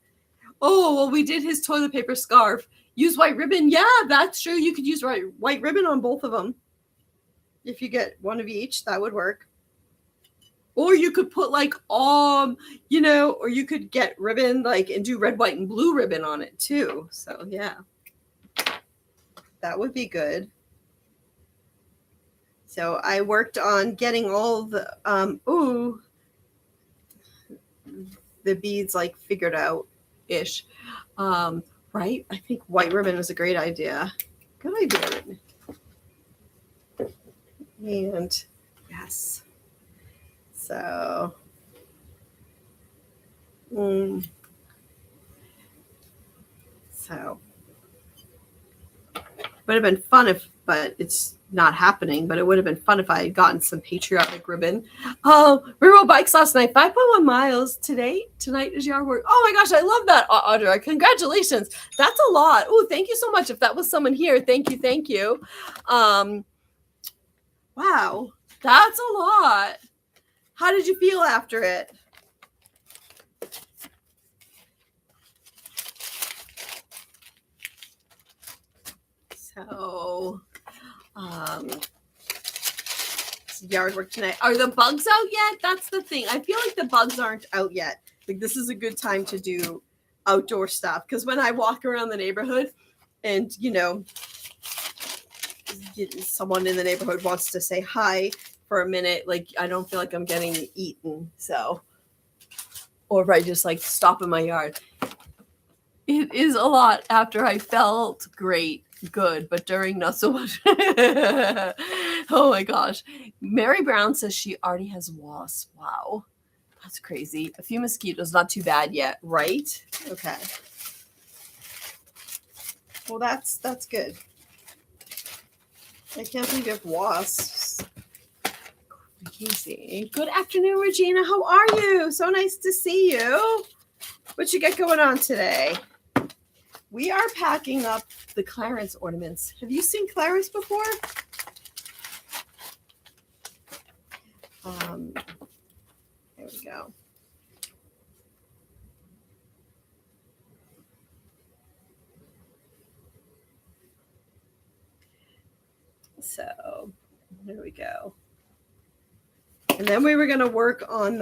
oh, well, we did his toilet paper scarf. Use white ribbon. Yeah, that's true. You could use white ribbon on both of them. If you get one of each, that would work. Or you could put like, you know, or you could get ribbon like and do red, white, and blue ribbon on it too. So yeah, that would be good. So I worked on getting all the, the beads like figured out ish. Right? I think white ribbon is a great idea. Good idea. And yes. So so would have been fun if, but it's not happening, but it would have been fun if I had gotten some patriotic ribbon. We rode bikes last night, 5.1 miles today. Tonight is yard work. Oh my gosh, I love that, Audra. Congratulations. That's a lot. Oh, thank you so much. If that was someone here, thank you, thank you. Wow, that's a lot. How did you feel after it? So, yard work tonight. Are the bugs out yet? That's the thing. I feel like the bugs aren't out yet. Like this is a good time to do outdoor stuff because when I walk around the neighborhood and, you know, someone in the neighborhood wants to say hi for a minute, like I don't feel like I'm getting eaten. So, or if I just like stop in my yard. It is a lot after I felt great. Good, but during not so much. Oh my gosh. Mary Brown says she already has wasps. Wow. That's crazy. A few mosquitoes, not too bad yet, right? Okay. Well, that's good. I can't believe you have wasps. Crazy. Good afternoon, Regina. How are you? So nice to see you. What you got going on today? We are packing up the Clarence ornaments. Have you seen Clarence before? There we go. So there we go. And then we were going to work on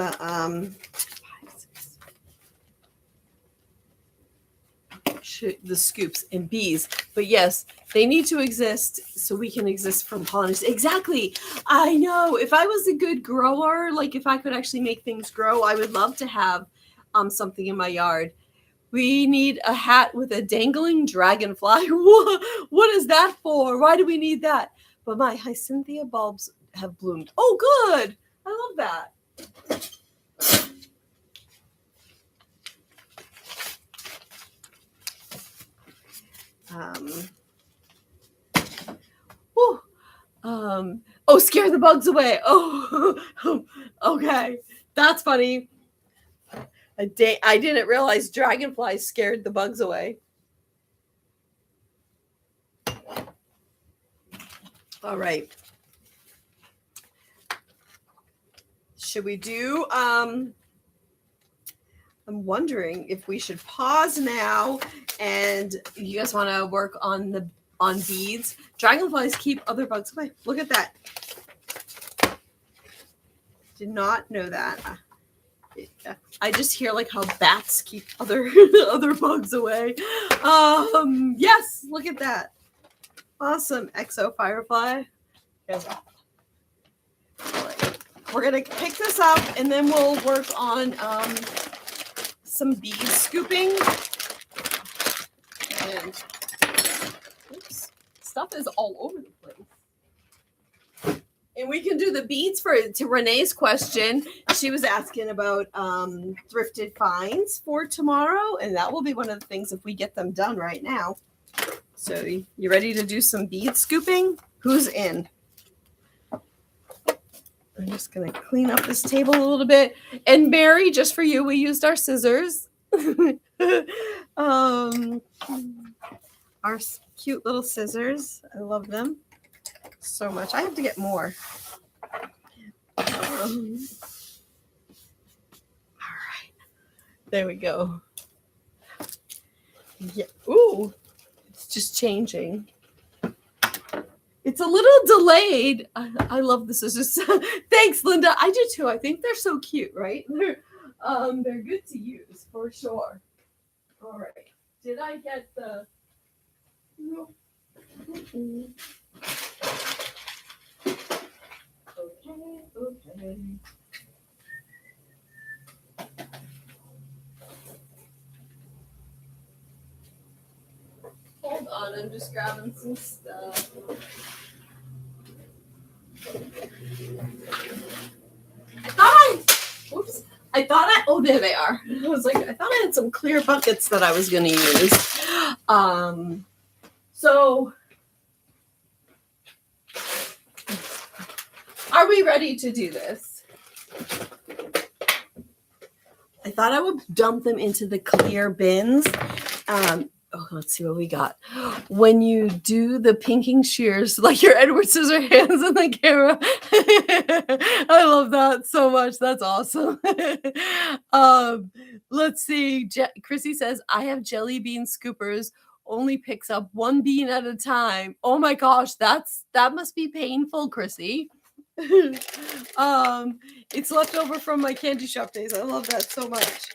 the scoops and bees, but yes, they need to exist so we can exist from pollinators. Exactly. I know. If I was a good grower, like if I could actually make things grow, I would love to have something in my yard. We need a hat with a dangling dragonfly. What is that for? Why do we need that? But my hyacinthia bulbs have bloomed. Oh, good. I love that. Oh, scare the bugs away. Oh, okay. That's funny. I didn't realize dragonflies scared the bugs away. All right. Should we do, I'm wondering if we should pause now and you guys want to work on beads. Dragonflies keep other bugs away. Look at that. Did not know that. I just hear like how bats keep other bugs away. Yes, look at that. Awesome. Exo Firefly. Yes. Right. We're gonna pick this up and then we'll work on some bead scooping. And oops, stuff is all over the place. And we can do the beads to Renee's question. She was asking about thrifted finds for tomorrow, and that will be one of the things if we get them done right now. So you ready to do some bead scooping? Who's in? I'm just going to clean up this table a little bit. And Mary, just for you, we used our scissors. Our cute little scissors. I love them so much. I have to get more. All right. There we go. Yeah. Ooh, it's just changing. It's a little delayed. I love the scissors. Thanks, Linda. I do too. I think they're so cute, right? They're good to use for sure. All right. Did I get the? No. Okay. Okay. Hold on, I'm just grabbing some stuff. Oh, there they are. I was like, I thought I had some clear buckets that I was going to use. So, are we ready to do this? I thought I would dump them into the clear bins. Let's see what we got. When you do the pinking shears, like your Edward Scissorhands in the camera. I love that so much. That's awesome. Let's see. Chrissy says, I have jelly bean scoopers. Only picks up one bean at a time. Oh my gosh, that must be painful, Chrissy. It's left over from my candy shop days. I love that so much.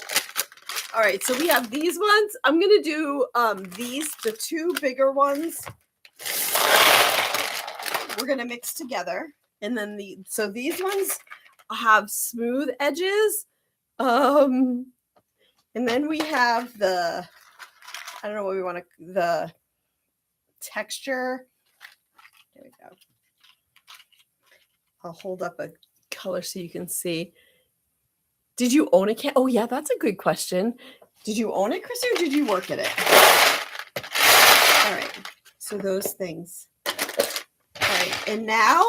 All right, so we have these ones. I'm gonna do the two bigger ones. We're gonna mix together, and then these ones have smooth edges, and then we have the texture. There we go. I'll hold up a color so you can see. Did you own a can? Oh yeah, that's a good question. Did you own it, Chrissy, or did you work at it? All right. So those things. All right. And now,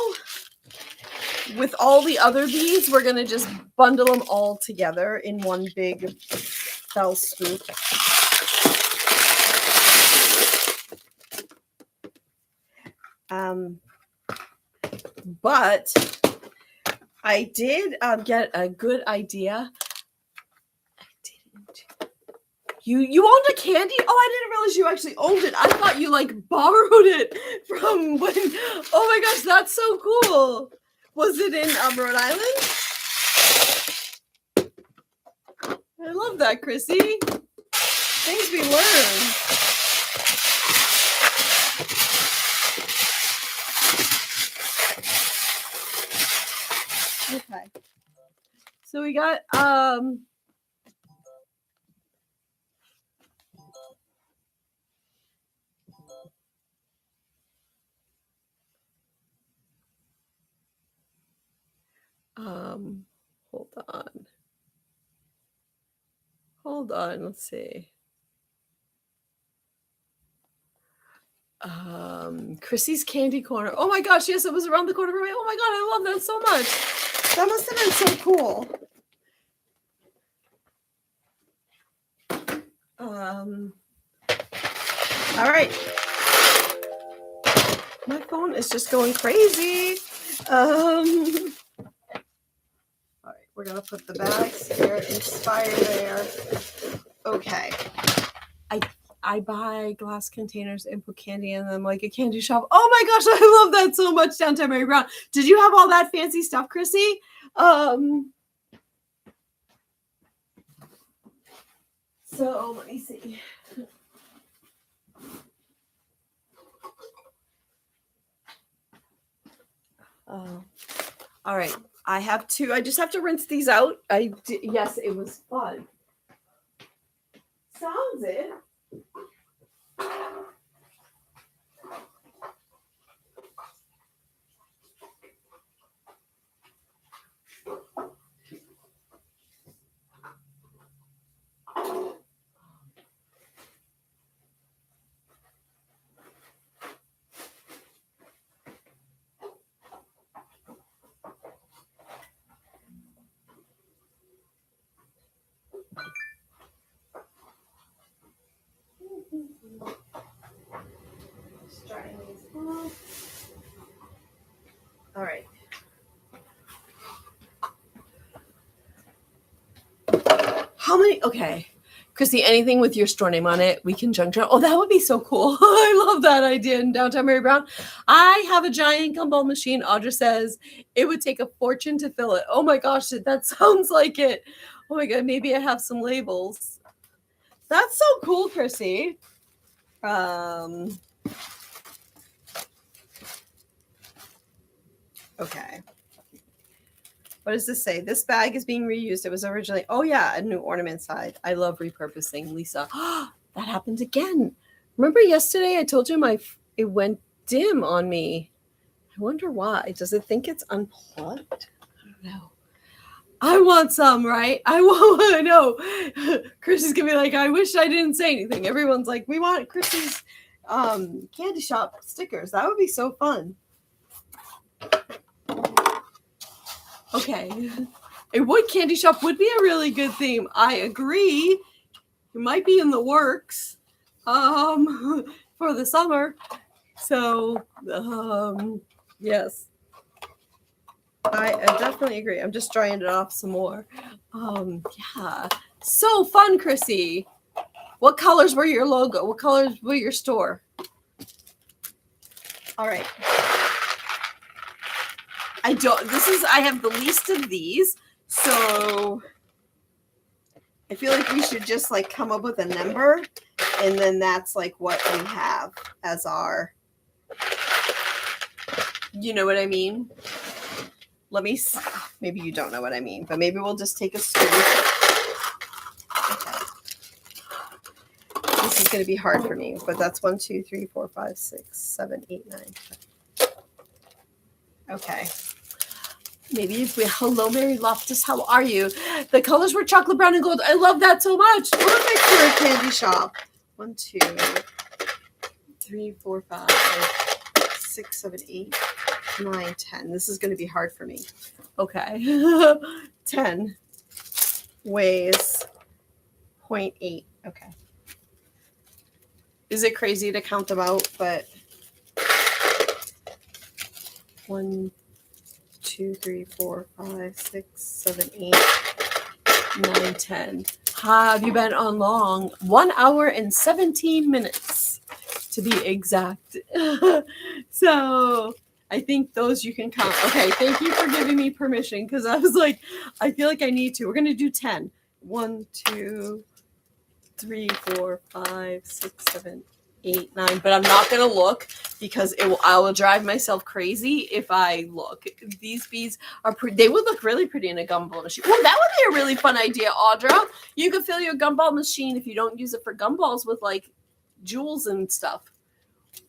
with all the other beads, we're gonna just bundle them all together in one big fell swoop. But I did get a good idea. You owned a candy? Oh, I didn't realize you actually owned it. I thought you like borrowed it from when. Oh my gosh, that's so cool. Was it in Rhode Island? I love that, Chrissy. Things we learn. Okay. So we got hold on, let's see. Chrissy's Candy Corner. Oh my gosh, yes, it was around the corner from me. Oh my god, I love that so much. That must have been so cool. All right. My phone is just going crazy. All right, we're gonna put the bags here, Inspire there. Okay. I buy glass containers and put candy in them like a candy shop. Oh my gosh, I love that so much, Downtown Mary Brown. Did you have all that fancy stuff, Chrissy? So let me see. All right. I have two. I just have to rinse these out. Yes, it was fun. Sounds it. Okay. Chrissy, anything with your store name on it, we can junk drawer. Oh, that would be so cool. I love that idea in downtown Mary Brown. I have a giant gumball machine. Audra says it would take a fortune to fill it. Oh my gosh, that sounds like it. Oh my God, maybe I have some labels. That's so cool, Chrissy. Okay. What does this say? This bag is being reused. It was originally, oh yeah, a new ornament side. I love repurposing, Lisa. That happened again. Remember yesterday I told you it went dim on me. I wonder why. Does it think it's unplugged? I don't know. I want some, right? I know. Chris is gonna be like, I wish I didn't say anything. Everyone's like, we want Chrissy's candy shop stickers. That would be so fun. Okay. A wood candy shop would be a really good theme. I agree. It might be in the works for the summer. So, yes. I definitely agree. I'm just drying it off some more. Yeah. So fun, Chrissy. What colors were your logo? What colors were your store? All right. I have the least of these, so I feel like we should just like come up with a number, and then that's like what we have as our, you know what I mean? Let me see. Maybe you don't know what I mean, but maybe we'll just take a scoop. Okay. This is going to be hard for me, but that's 1, 2, 3, 4, 5, 6, 7, 8, 9, 10. Okay. Maybe if we, hello, Mary Loftus, how are you? The colors were chocolate brown and gold. I love that so much. Perfect for a candy shop. 1, 2, 3, 4, 5, 6, 7, 8, 9, 10. This is going to be hard for me. Okay. 10 weighs 0.8. Okay. Is it crazy to count them out? But 1, 2, 3, 4, 5, 6, 7, 8, 9, 10. Have you been on long? 1 hour and 17 minutes to be exact. So I think those you can count. Okay, thank you for giving me permission, because I was like, I feel like I need to. We're going to do 10. 1, 2, 3, 4, 5, 6, 7, 8, 9. But I'm not going to look, because I will drive myself crazy if I look. These beads are pretty. They would look really pretty in a gumball machine. Well, that would be a really fun idea, Audra. You could fill your gumball machine, if you don't use it for gumballs, with like jewels and stuff.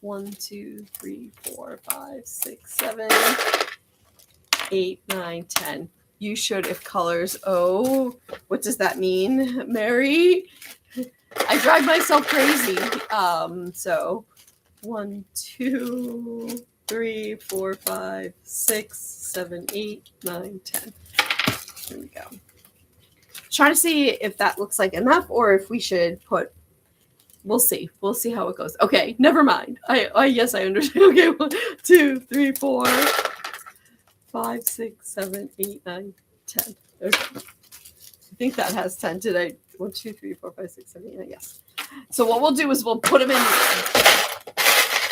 1, 2, 3, 4, 5, 6, 7, 8, 9, 10. You should, if colors. Oh, what does that mean, Mary? I drive myself crazy. So 1, 2, 3, 4, 5, 6, 7, 8, 9, 10. Here we go. Trying to see if that looks like enough, or if we should put. We'll see. We'll see how it goes. Okay, never mind. Yes, I understand. Okay, 1, 2, 3, 4, 5, 6, 7, 8, 9, 10. Okay. I think that has 10. Did I? 1, 2, 3, 4, 5, 6, 7, 8, 9. Yes. So what we'll do is we'll put them in.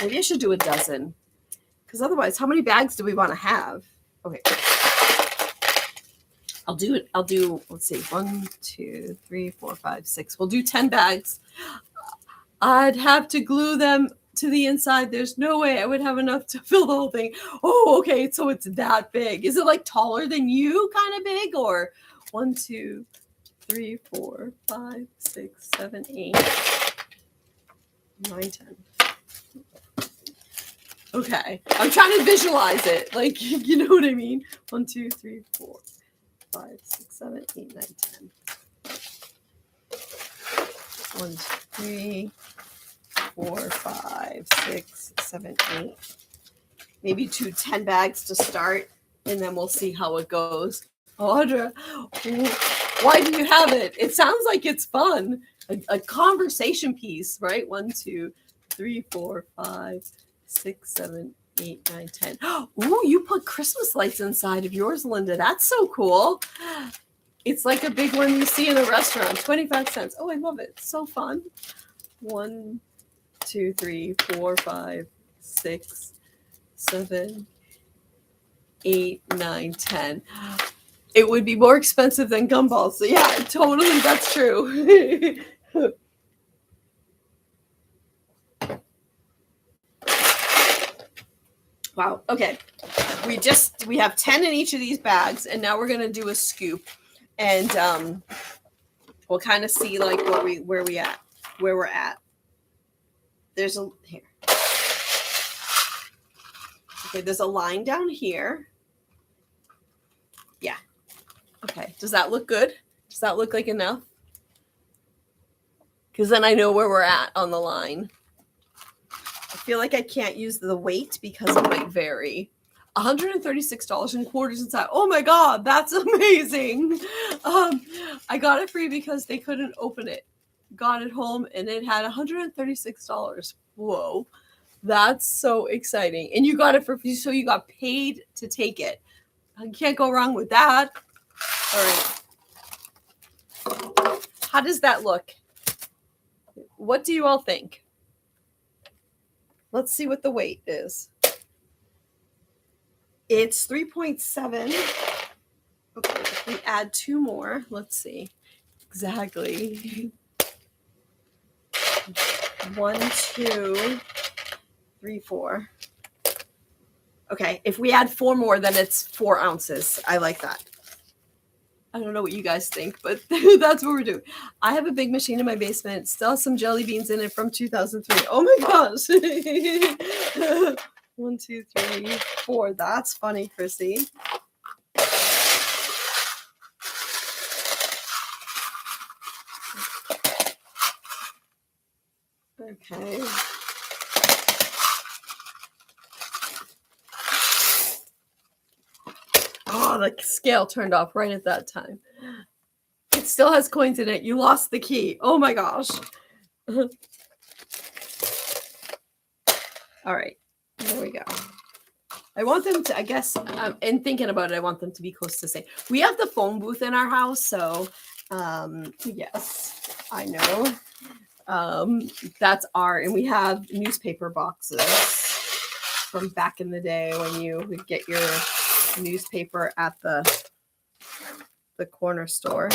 Maybe I should do a dozen, because otherwise, how many bags do we want to have? Okay. I'll do it. Let's see. 1, 2, 3, 4, 5, 6. We'll do 10 bags. I'd have to glue them to the inside. There's no way I would have enough to fill the whole thing. Oh, okay. So it's that big. Is it like taller than you, kind of big, or 1, 2, 3, 4, 5, 6, 7, 8, 9, 10. Okay. I'm trying to visualize it. Like, you know what I mean? 1, 2, 3, 4, 5, 6, 7, 8, 9, 10. 1, 2, 3, 4, 5, 6, 7, 8. Maybe 10 bags to start, and then we'll see how it goes. Audra, why do you have it? It sounds like it's fun. A conversation piece, right? 1, 2, 3, 4, 5, 6, 7, 8, 9, 10. Ooh, you put Christmas lights inside of yours, Linda. That's so cool. It's like a big one you see in a restaurant, 25 cents. Oh, I love it. It's so fun. 1, 2, 3, 4, 5, 6, 7, 8, 9, 10. It would be more expensive than gumballs. So yeah, totally, that's true. Wow. Okay. We have 10 in each of these bags, and now we're gonna do a scoop, and we'll kind of see like where we're at. There's a here. Okay, there's a line down here. Yeah. Okay. Does that look good? Does that look like enough? Because then I know where we're at on the line. I feel like I can't use the weight because it might vary. $136 in quarters inside. Oh my God, that's amazing. I got it free because they couldn't open it. Got it home and it had $136. Whoa, that's so exciting. And you got it for free, so you got paid to take it. You can't go wrong with that. All right. How does that look? What do you all think? Let's see what the weight is. It's 3.7. Okay, if we add 2 more, let's see. Exactly. 1, 2, 3, 4. Okay, if we add 4 more, then it's 4 ounces. I like that. I don't know what you guys think, but that's what we're doing. I have a big machine in my basement. Still have some jelly beans in it from 2003. Oh my gosh. 1, 2, 3, 4. That's funny, Chrissy. Okay. Oh, the scale turned off right at that time. It still has coins in it. You lost the key. Oh my gosh. All right. There we go. I want them to, I guess, in thinking about it, I want them to be close to the same. We have the phone booth in our house, so yes, I know. That's and we have newspaper boxes from back in the day when you would get your newspaper at the corner store.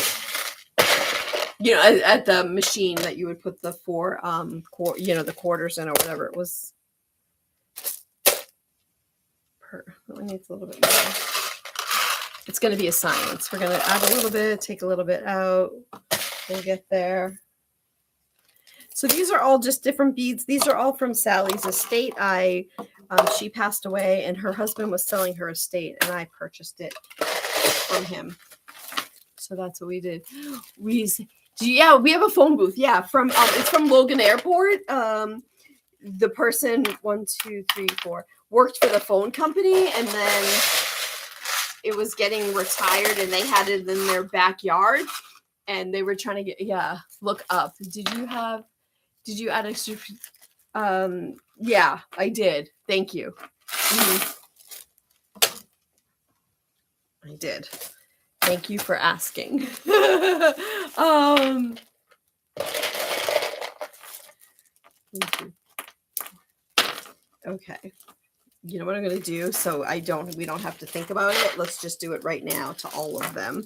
You know, at the machine that you would put the 4 the quarters in or whatever it was. It needs a little bit more. It's going to be a science. We're going to add a little bit, take a little bit out. We'll get there. So these are all just different beads. These are all from Sally's estate. She passed away, and her husband was selling her estate, and I purchased it from him. So that's what we did. We have a phone booth. Yeah, from it's from Logan Airport. The person 1, 2, 3, 4 worked for the phone company, and then it was getting retired, and they had it in their backyard, and they were trying to look up. Did you add extra? Yeah, I did. Thank you. Mm-hmm. I did. Thank you for asking. Okay. You know what I'm going to do? So we don't have to think about it. Let's just do it right now to all of them.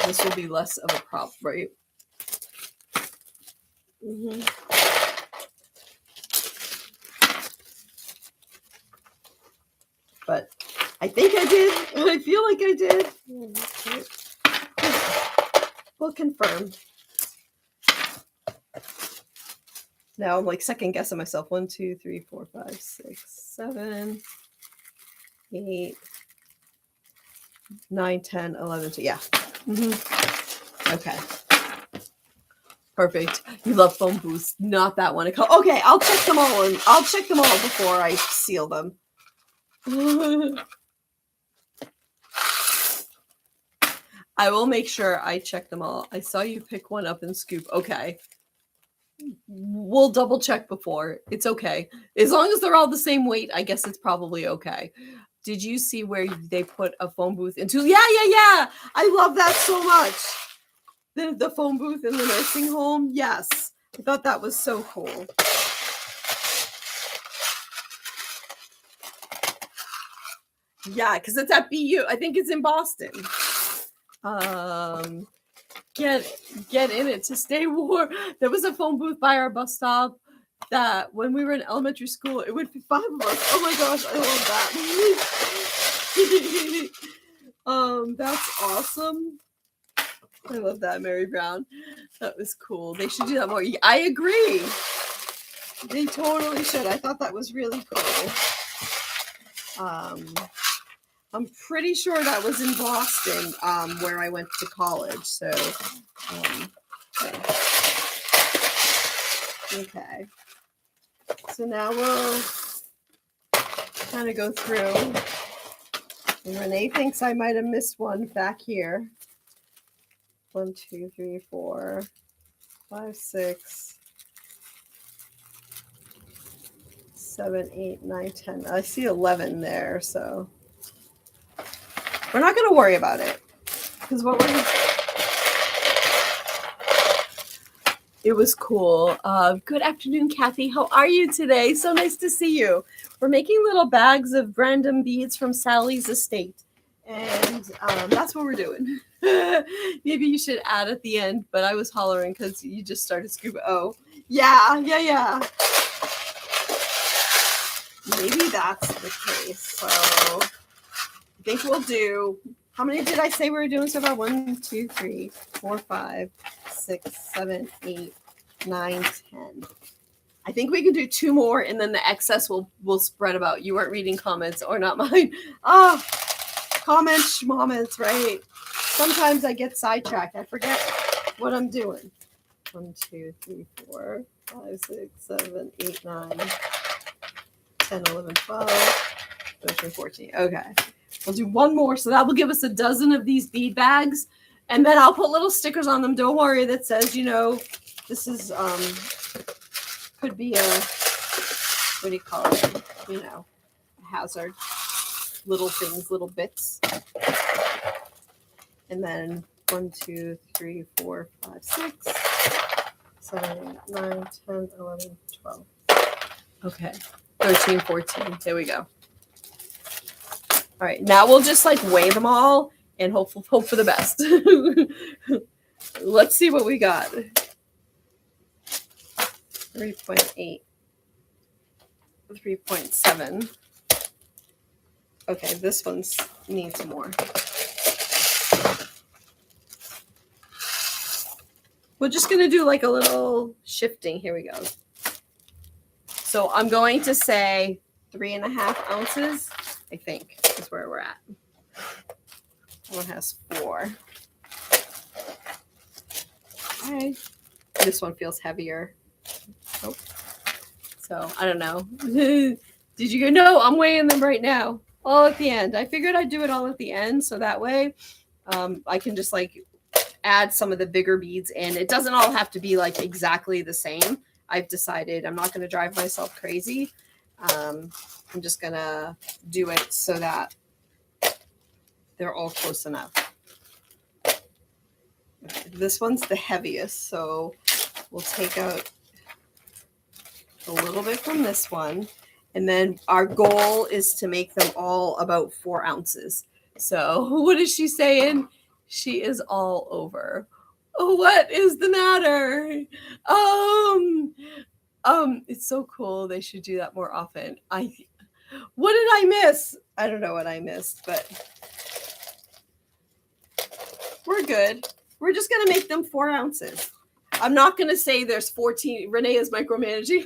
This will be less of a problem, right? Mm-hmm. But I think I did. I feel like I did. We'll confirm. Now I'm like second guessing myself. 1, 2, 3, 4, 5, 6, 7, 8, 9, 10, 11. Yeah. Mm-hmm. Okay. Perfect. You love phone booths, not that one. Okay, I'll check them all, and I'll check them all before I seal them. I will make sure I check them all. I saw you pick one up and scoop. Okay. We'll double check before. It's okay. As long as they're all the same weight, I guess it's probably okay. did you see where they put a phone booth into? Yeah. I love that so much. The phone booth in the nursing home. Yes. I thought that was so cool. Yeah, because it's at BU. I think it's in Boston. Get in it to stay warm. There was a phone booth by our bus stop that when we were in elementary school, it would be 5 of us. Oh my gosh, I love that. That's awesome. I love that, Mary Brown. That was cool. They should do that more. I agree. They totally should. I thought that was really cool. I'm pretty sure that was in Boston, where I went to college. So, okay. So now we'll kind of go through. And Renee thinks I might have missed one back here. 1, 2, 3, 4, 5, 6, 7, 8, 9, 10. I see 11 there, so we're not going to worry about it. Because what we're It was cool. Good afternoon, Kathy. How are you today? So nice to see you. We're making little bags of random beads from Sally's estate. And that's what we're doing. Maybe you should add at the end, but I was hollering because you just started scuba. Oh, yeah. Maybe that's the case. So I think we'll do, how many did I say we were doing so far? 1, 2, 3, 4, 5, 6, 7, 8, 9, 10. I think we can do 2 more and then the excess will spread about. You weren't reading comments or not mine. Comments, right? Sometimes I get sidetracked. I forget what I'm doing. 1, 2, 3, 4, 5, 6, 7, 8, 9, 10, 11, 12, 13, 14. Okay. We'll do 1 more. So that will give us a dozen of these bead bags. And then I'll put little stickers on them. Don't worry, that says, this is, could be a, what do you call it? A hazard. Little things, little bits. And then 1, 2, 3, 4, 5, 6, 7, 8, 9, 10, 11, 12. Okay. 13, 14. There we go. All right. Now we'll just weigh them all and hope for the best. Let's see what we got. 3.8. 3.7. Okay, this one needs more. We're just going to do a little shifting. Here we go. So I'm going to say 3.5 ounces, I think, is where we're at. One has 4. Okay. This one feels heavier. Nope. So I don't know. Did you go? No, I'm weighing them right now. All at the end. I figured I'd do it all at the end. So that way I can just add some of the bigger beads in. It doesn't all have to be exactly the same. I've decided I'm not going to drive myself crazy. I'm just going to do it so that they're all close enough. Okay, this one's the heaviest, so we'll take out a little bit from this one. And then our goal is to make them all about 4 ounces. So what is she saying? She is all over. Oh, what is the matter? It's so cool. They should do that more often. What did I miss? I don't know what I missed, but we're good. We're just going to make them 4 ounces. I'm not going to say there's 14. Renee is micromanaging.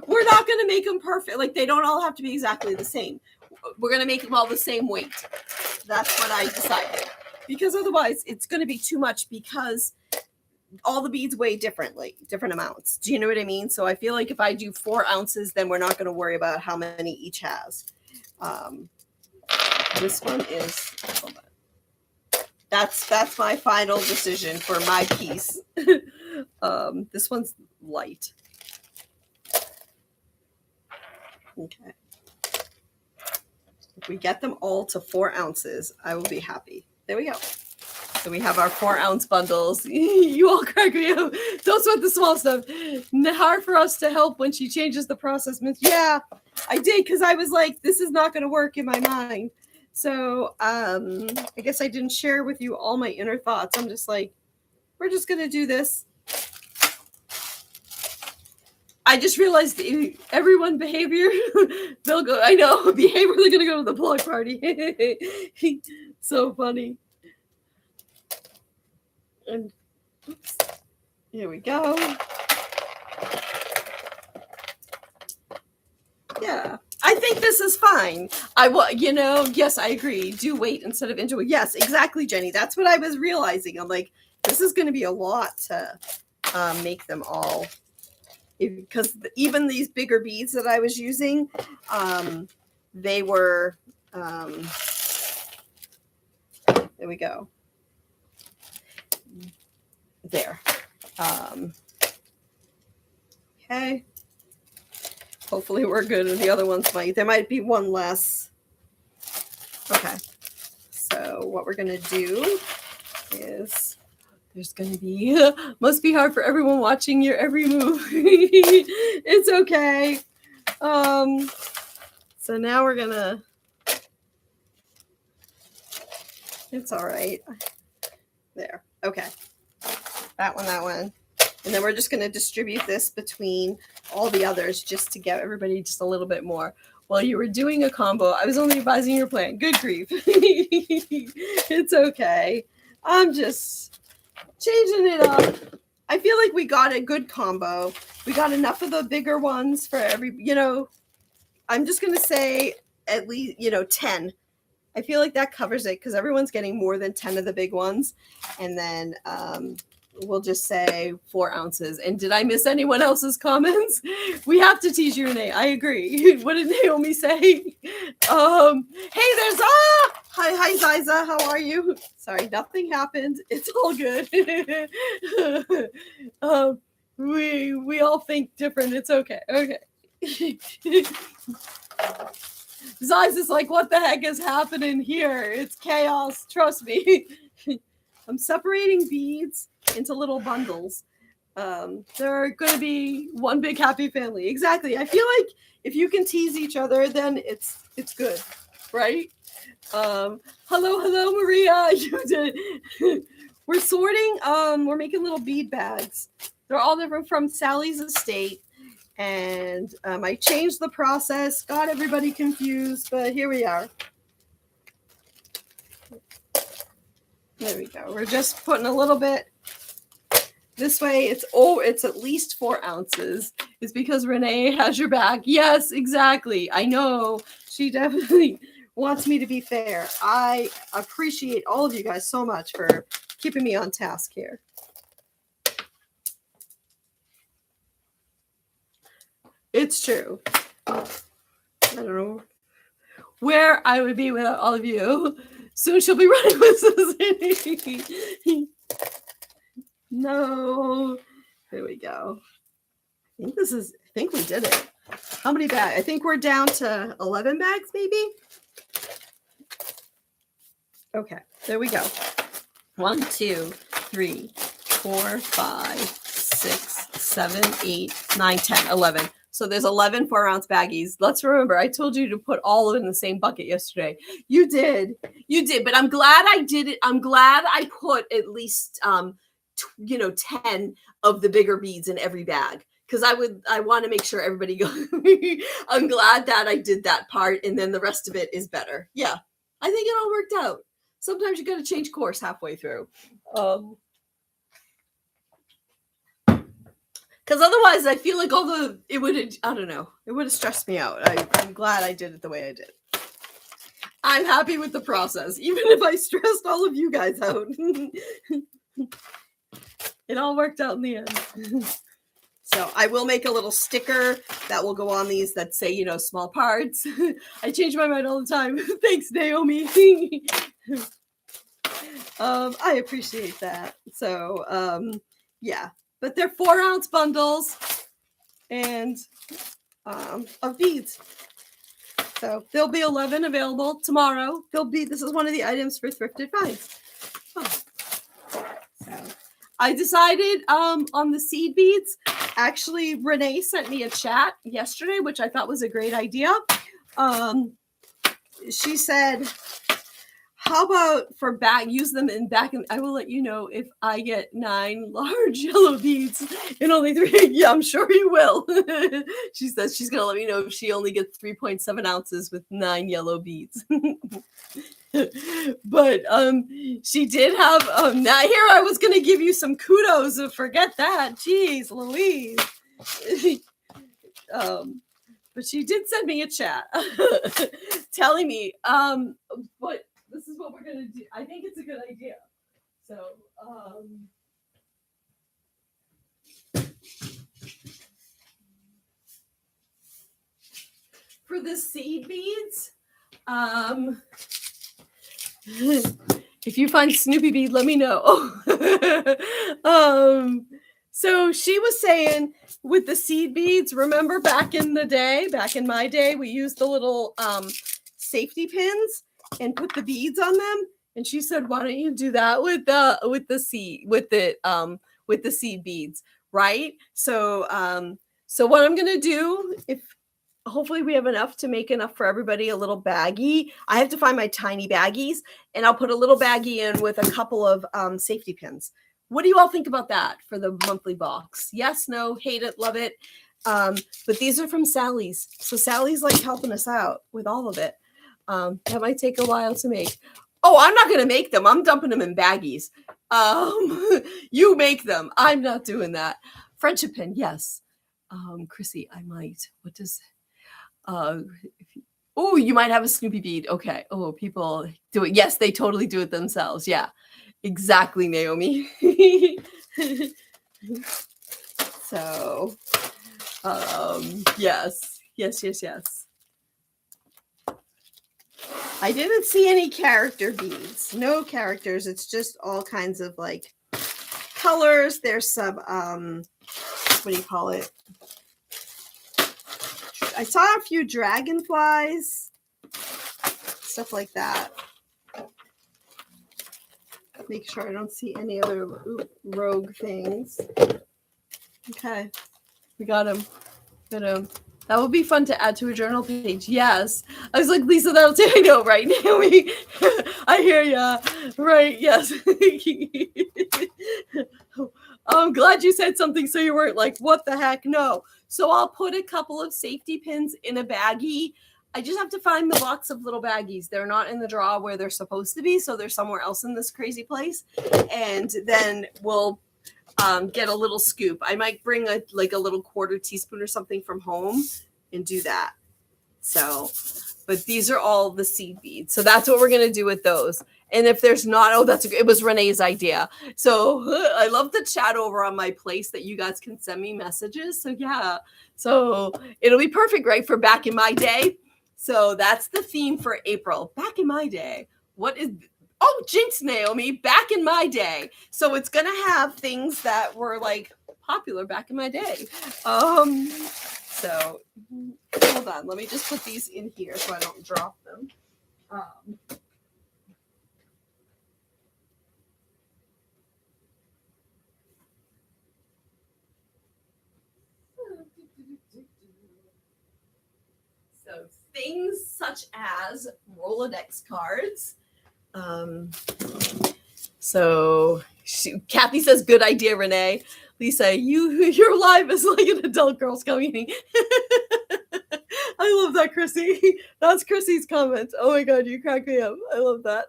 We're not going to make them perfect. They don't all have to be exactly the same. We're going to make them all the same weight. That's what I decided. Because otherwise it's going to be too much because all the beads weigh differently, different amounts. Do you know what I mean? So I feel like if I do 4 ounces, then we're not going to worry about how many each has. This one is, hold on. That's my final decision for my piece. This one's light. Okay. If we get them all to 4 ounces, I will be happy. There we go. So we have our 4-ounce bundles. You all crack me up. Don't sweat the small stuff. Hard for us to help when she changes the process. Yeah, I did, because I was like, this is not going to work in my mind. So I guess I didn't share with you all my inner thoughts. I'm just like, we're just going to do this. I just realized everyone behavior, they'll go, I know, behavior, they're going to go to the block party. So funny. And oops, here we go. Yeah, I think this is fine. Yes, I agree. Do wait instead of enjoy. Yes, exactly, Jenny. That's what I was realizing. I'm like, this is going to be a lot to make them all. Because even these bigger beads that I was using, they were, there we go. There. Okay. Hopefully we're good. And the other ones there might be one less. Okay. So what we're going to do is, there's going to be, must be hard for everyone watching your every move. It's okay. So now we're going to, it's all right. There. Okay. That one. And then we're just going to distribute this between all the others just to get everybody just a little bit more. While you were doing a combo, I was only advising your plan. Good grief. It's okay. I'm just changing it up. I feel like we got a good combo. We got enough of the bigger ones for I'm just going to say at least, 10. I feel like that covers it because everyone's getting more than 10 of the big ones. And then we'll just say 4 ounces. And did I miss anyone else's comments? We have to teach you, Renee. I agree. What did Naomi say? Hey, there's hi Ziza. How are you? Sorry, nothing happened. It's all good. We all think different. It's okay. Okay. Ziza's like, what the heck is happening here? It's chaos. Trust me. I'm separating beads into little bundles. They're going to be one big happy family. Exactly. I feel like if you can tease each other, then it's good, right? Hello, Maria. You did. We're sorting. We're making little bead bags. They're all different from Sally's estate. And I changed the process, got everybody confused, but here we are. There we go. We're just putting a little bit this way. It's at least 4 ounces. It's because Renee has your back. Yes, exactly. I know. She definitely wants me to be fair. I appreciate all of you guys so much for keeping me on task here. It's true. I don't know where I would be without all of you. Soon she'll be running with Susie. No. There we go. I think we did it. How many bags? I think we're down to 11 bags, maybe. Okay. There we go. 1, 2, 3, 4, 5, 6, 7, 8, 9, 10, 11. So there's 11 4-ounce baggies. Let's remember, I told you to put all of it in the same bucket yesterday. You did, but I'm glad I did it. I'm glad I put at least, 10 of the bigger beads in every bag. Because I want to make sure everybody goes. I'm glad that I did that part, and then the rest of it is better. Yeah, I think it all worked out. Sometimes you got to change course halfway through. Because otherwise, I feel like it would have stressed me out. I'm glad I did it the way I did. I'm happy with the process, even if I stressed all of you guys out. It all worked out in the end. So I will make a little sticker that will go on these that say, small parts. I change my mind all the time. Thanks, Naomi. I appreciate that. So, yeah. But they're 4-ounce bundles and of beads. So there'll be 11 available tomorrow. This is one of the items for Thrifted Finds. Oh. So I decided on the seed beads. Actually, Renee sent me a chat yesterday, which I thought was a great idea. She said, how about use them in back, and I will let you know if I get 9 large yellow beads and only 3. Yeah, I'm sure you will. She says she's going to let me know if she only gets 3.7 ounces with 9 yellow beads. But she did have, now here I was going to give you some kudos. Forget that. Jeez, Louise. But she did send me a chat telling me, but this is what we're going to do. I think it's a good idea. So, for the seed beads, if you find Snoopy bead, let me know. So she was saying with the seed beads, remember back in my day, we used the little safety pins and put the beads on them. And she said, why don't you do that with the seed beads, right? So what I'm gonna do, if hopefully we have enough to make enough for everybody, a little baggie. I have to find my tiny baggies, and I'll put a little baggie in with a couple of safety pins. What do you all think about that for the monthly box? Yes, no, hate it, love it. But these are from Sally's. So Sally's like helping us out with all of it. That might take a while to make. Oh, I'm not going to make them. I'm dumping them in baggies. You make them. I'm not doing that. Friendship pin, yes. Chrissy, I might. What does... oh, you might have a Snoopy bead. Okay. Oh, people do it. Yes, they totally do it themselves. Yeah. Exactly, Naomi. So, yes. I didn't see any character beads. No characters. It's just all kinds of like colors. There's some, what do you call it? I saw a few dragonflies, stuff like that. Make sure I don't see any other rogue things. Okay, we got them. That would be fun to add to a journal page. Yes. I was like, Lisa, that'll take, I know, right, Naomi? I hear ya. Right, yes. I'm glad you said something so you weren't like, what the heck? No. So I'll put a couple of safety pins in a baggie. I just have to find the box of little baggies. They're not in the drawer where they're supposed to be, so they're somewhere else in this crazy place. And then we'll get a little scoop. I might bring a little quarter teaspoon or something from home and do that. So, but these are all the seed beads. So that's what we're going to do with those. And if there's not, it was Renee's idea. So I love the chat over on my place that you guys can send me messages. So yeah, so it'll be perfect, right? For back in my day. So that's the theme for April. Back in my day. Oh, jinx, Naomi, back in my day. So it's going to have things that were like popular back in my day. So hold on. Let me just put these in here so I don't drop them. So things such as Rolodex cards. So Kathy says, good idea, Renee. Lisa, your live is like an adult Girl Scout meeting. I love that, Chrissy. That's Chrissy's comment. Oh my God, you crack me up. I love that.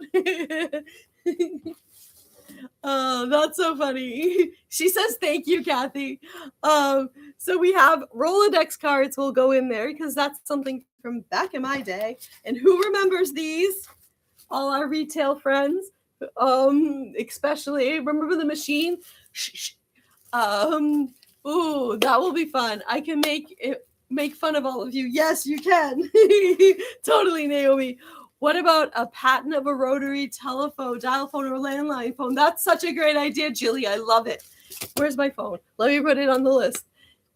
Oh, that's so funny. She says, thank you, Kathy. So we have Rolodex cards will go in there because that's something from back in my day. And who remembers these? All our retail friends, especially remember the machine. Ooh, that will be fun. I can make fun of all of you. Yes, you can. Totally, Naomi. What about a patent of a rotary telephone, dial phone, or landline phone? That's such a great idea, Julie. I love it. Where's my phone? Let me put it on the list.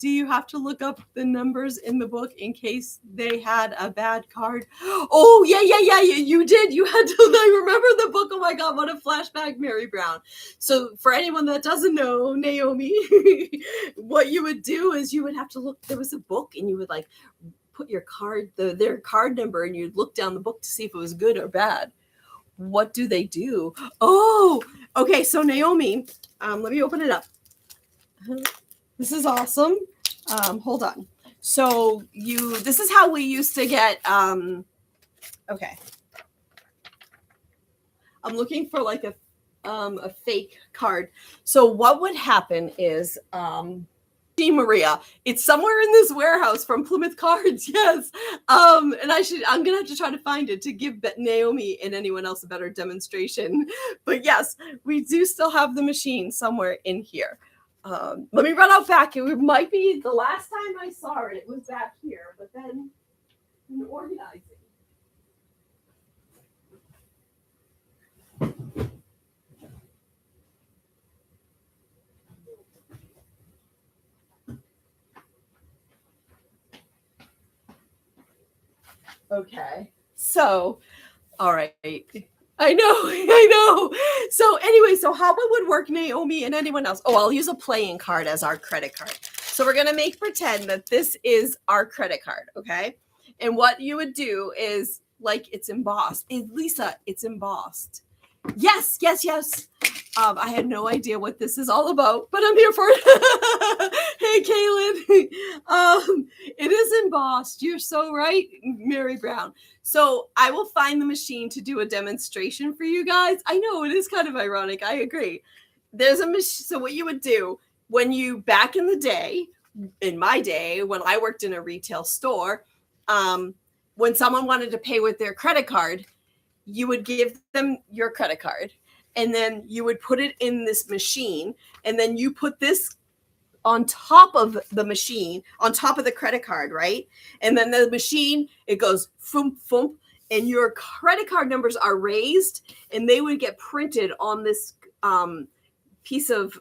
do you have to look up the numbers in the book in case they had a bad card? Oh, yeah, you did. You had to, I remember the book. Oh my God, what a flashback, Mary Brown. So for anyone that doesn't know, Naomi, what you would do is you would have to look, there was a book and you would like put your card, their card number, and you'd look down the book to see if it was good or bad. What do they do? Oh, okay. So Naomi, let me open it up. This is awesome. Hold on. So this is how we used to get, okay. I'm looking for like a fake card. So what would happen is, Maria, it's somewhere in this warehouse from Plymouth Cards. Yes. And I'm gonna have to try to find it to give Naomi and anyone else a better demonstration. But yes, we do still have the machine somewhere in here. Let me run out back. It might be the last time I saw it was back here, but then in organizing. Okay, so, all right. I know. So anyway, so how it would work, Naomi and anyone else. Oh, I'll use a playing card as our credit card. So we're going to make pretend that this is our credit card, okay? And what you would do is, like, it's embossed. Lisa, it's embossed. Yes. I had no idea what this is all about, but I'm here for it. Hey, Kaylin. It is embossed. You're so right, Mary Brown. So I will find the machine to do a demonstration for you guys. I know it is kind of ironic. I agree. There's a machine. So what you would do back in the day, in my day, when I worked in a retail store, when someone wanted to pay with their credit card, you would give them your credit card and then you would put it in this machine and then you put this on top of the machine, on top of the credit card, right? And then the machine, it goes thump, thump, and your credit card numbers are raised and they would get printed on this piece of,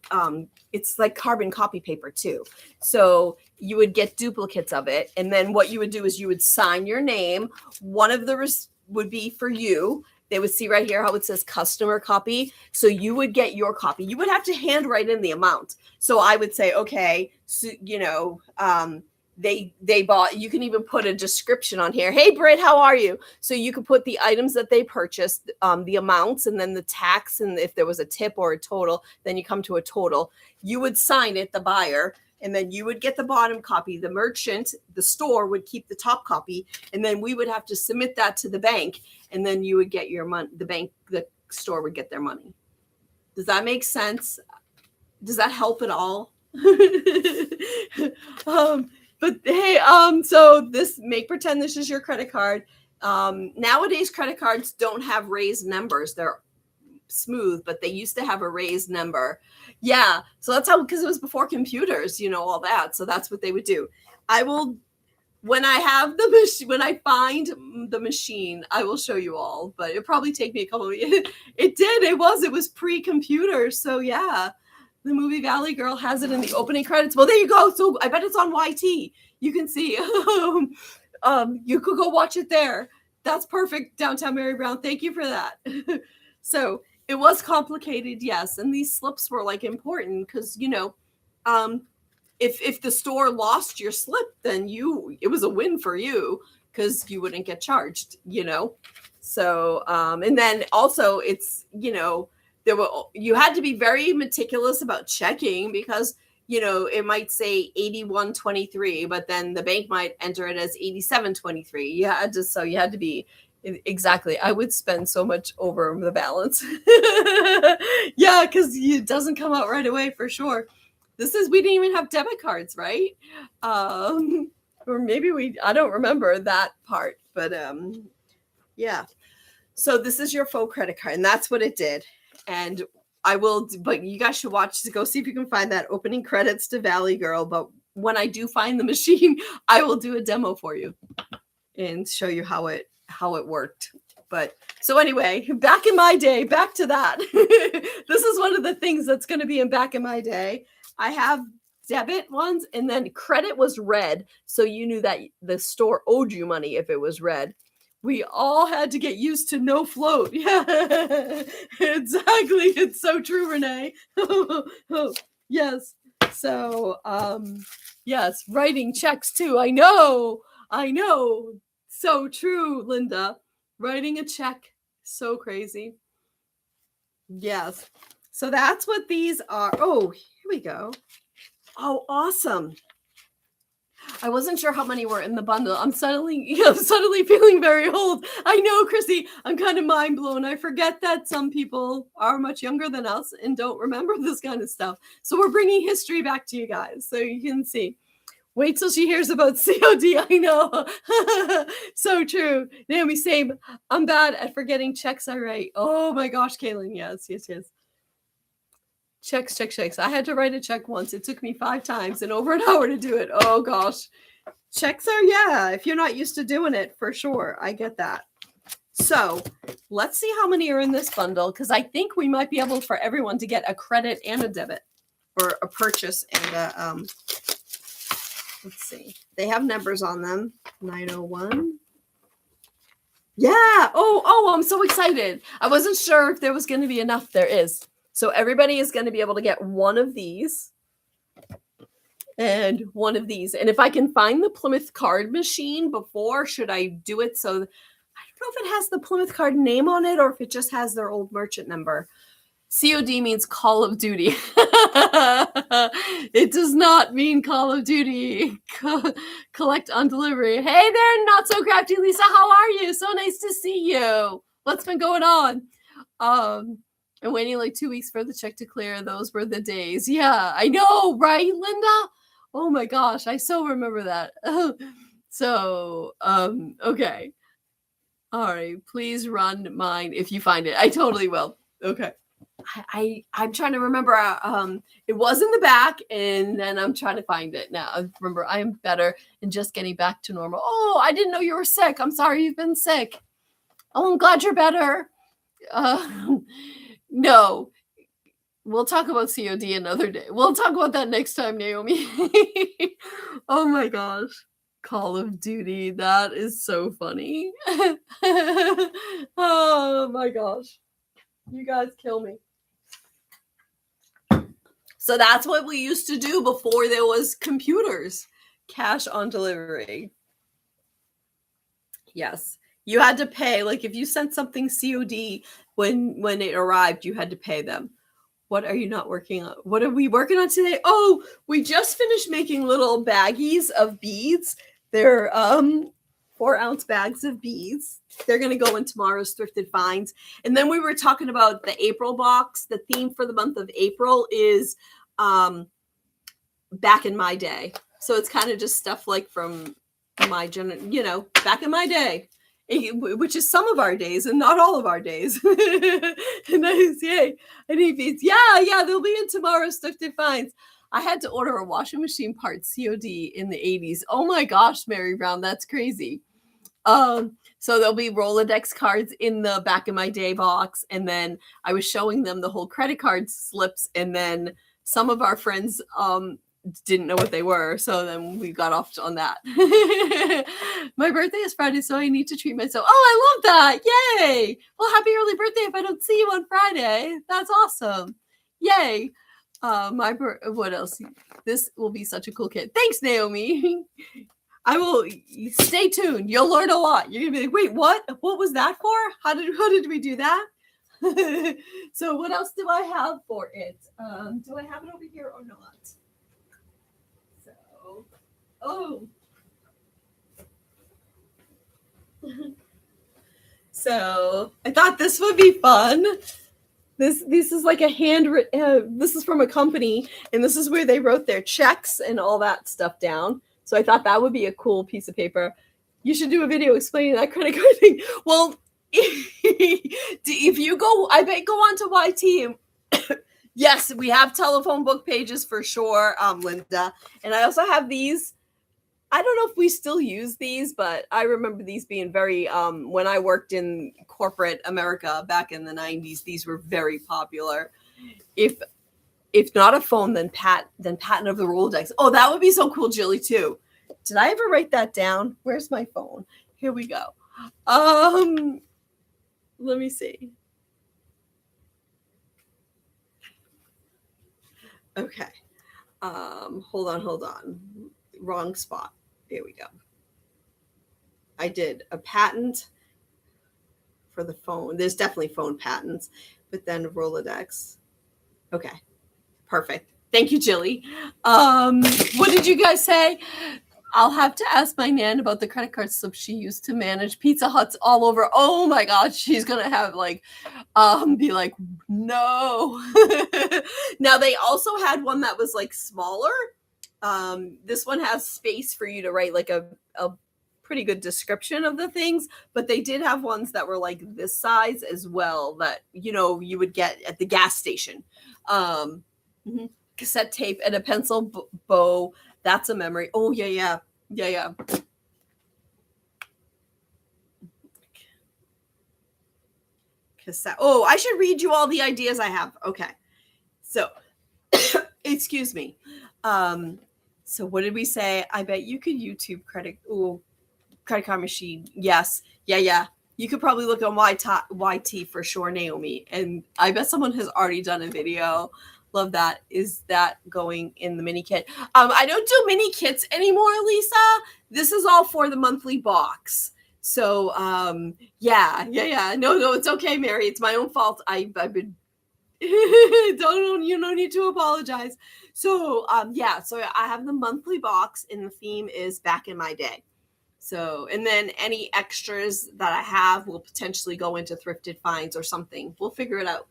it's like carbon copy paper too. So you would get duplicates of it. And then what you would do is you would sign your name. One of the would be for you. They would see right here how it says customer copy. So you would get your copy. You would have to handwrite in the amount. So I would say, okay, so, they bought, you can even put a description on here. Hey, Britt, how are you? So you could put the items that they purchased, the amounts, and then the tax. And if there was a tip or a total, then you come to a total. You would sign it, the buyer, and then you would get the bottom copy. The merchant, the store would keep the top copy. And then we would have to submit that to the bank. And then you would get your money. The store would get their money. Does that make sense? Does that help at all? But hey, so make pretend this is your credit card. Nowadays, credit cards don't have raised numbers. They're smooth, but they used to have a raised number. Yeah. So that's how, because it was before computers, all that. So that's what they would do. I will, when I have the machine, when I find the machine, I will show you all, but it'll probably take me a couple of years. It was pre-computer. So yeah. The movie Valley Girl has it in the opening credits. Well, there you go. So I bet it's on YT. You can see. You could go watch it there. That's perfect, Downtown Mary Brown. Thank you for that. So it was complicated, yes. And these slips were like important because, if the store lost your slip, then it was a win for you because you wouldn't get charged, So, and then also it's, you had to be very meticulous about checking because, it might say 8123, but then the bank might enter it as 8723. You had to be exactly. I would spend so much over the balance. Yeah, because it doesn't come out right away for sure. We didn't even have debit cards, right? Or maybe I don't remember that part, but yeah. So this is your faux credit card, and that's what it did. And but you guys should go see if you can find that opening credits to Valley Girl. But when I do find the machine, I will do a demo for you and show you how it worked. But so anyway, back in my day, back to that. This is one of the things that's going to be back in my day. I have debit ones, and then credit was red. So you knew that the store owed you money if it was red. We all had to get used to no float. Yeah, exactly. It's so true, Renee. Yes. So, yes, writing checks too. I know. So true, Linda. Writing a check. So crazy. Yes. So that's what these are. Oh, here we go. Oh, awesome. I wasn't sure how many were in the bundle. I'm suddenly feeling very old. I know, Chrissy. I'm kind of mind blown. I forget that some people are much younger than us and don't remember this kind of stuff. So we're bringing history back to you guys so you can see. Wait till she hears about COD. I know. So true. Naomi, same. I'm bad at forgetting checks I write. Oh my gosh, Kaylin. Yes. Checks. I had to write a check once. It took me 5 times and over an hour to do it. Oh gosh. Checks are, yeah, if you're not used to doing it, for sure. I get that. So let's see how many are in this bundle, because I think we might be able for everyone to get a credit and a debit, or a purchase and a, let's see. They have numbers on them. 901. Yeah. Oh, I'm so excited. I wasn't sure if there was going to be enough. There is. So everybody is going to be able to get one of these and one of these. And if I can find the Plymouth card machine before, should I do it? So I don't know if it has the Plymouth card name on it or if it just has their old merchant number. COD means Call of Duty. It does not mean Call of Duty. Collect on delivery. Hey there, not so crafty Lisa. How are you? So nice to see you. What's been going on? And waiting like 2 weeks for the check to clear. Those were the days. Yeah, I know, right, Linda? Oh my gosh, I so remember that. So, okay. All right, please run mine if you find it. I totally will. Okay. I'm trying to remember. It was in the back, and then I'm trying to find it now. I remember I am better and just getting back to normal. Oh, I didn't know you were sick. I'm sorry you've been sick. Oh, I'm glad you're better. No, we'll talk about COD another day. We'll talk about that next time, Naomi. Oh my gosh. Call of Duty. That is so funny. Oh my gosh. You guys kill me. So that's what we used to do before there was computers. Cash on delivery. Yes. You had to pay, like if you sent something COD when it arrived, you had to pay them. What are you not working on? What are we working on today? Oh, we just finished making little baggies of beads. They're 4-ounce bags of beads. They're going to go in tomorrow's thrifted finds. And then we were talking about the April box. The theme for the month of April is back in my day. So it's kind of just stuff like from my back in my day. Which is some of our days and not all of our days. Nice, yay. I need beads. Yeah, they'll be in tomorrow's thrifted finds. I had to order a washing machine part COD in the 80s. Oh my gosh, Mary Brown, that's crazy. So there'll be Rolodex cards in the back of my day box. And then I was showing them the whole credit card slips. And then some of our friends didn't know what they were, so then we got off on that. My birthday is Friday, so I need to treat myself. Oh, I love that. Yay. Well, happy early birthday if I don't see you on Friday. That's awesome. Yay. What else? This will be such a cool kid. Thanks, Naomi. I will stay tuned. You'll learn a lot. You're gonna be like, wait, what was that for? How did we do that? So what else do I have for it? Do I have it over here or not? Oh. So I thought this would be fun. This is like a handwritten. This is from a company, and this is where they wrote their checks and all that stuff down. So I thought that would be a cool piece of paper. You should do a video explaining that credit card thing. Well, if you go, I bet go on to YT. Yes, we have telephone book pages for sure, Linda. And I also have these. I don't know if we still use these, but I remember these being very, when I worked in corporate America back in the 90s, these were very popular. If if not a phone, then patent of the Rolodex. Oh, that would be so cool, Jilly, too. Did I ever write that down? Where's my phone? Here we go. Let me see. Okay. Hold on. Wrong spot. Here we go. I did a patent for the phone. There's definitely phone patents, but then Rolodex. Okay. Perfect. Thank you, Jilly. What did you guys say? I'll have to ask my nan about the credit card slip she used to manage Pizza Huts all over. Oh my God, she's gonna have be like, no. Now they also had one that was like smaller. This one has space for you to write like a pretty good description of the things, but they did have ones that were like this size as well that you would get at the gas station. Cassette tape and a pencil bow. That's a memory. Oh, yeah. Cassette. Oh, I should read you all the ideas I have. Okay. So, excuse me. So what did we say? I bet you could YouTube credit card machine. Yes. Yeah. You could probably look on YT for sure, Naomi. And I bet someone has already done a video. Love that. Is that going in the mini kit? I don't do mini kits anymore, Lisa. This is all for the monthly box. So, yeah. No, it's okay, Mary. It's my own fault. I've been don't need to apologize. So, so I have the monthly box and the theme is back in my day. So, and then any extras that I have will potentially go into thrifted finds or something. We'll figure it out.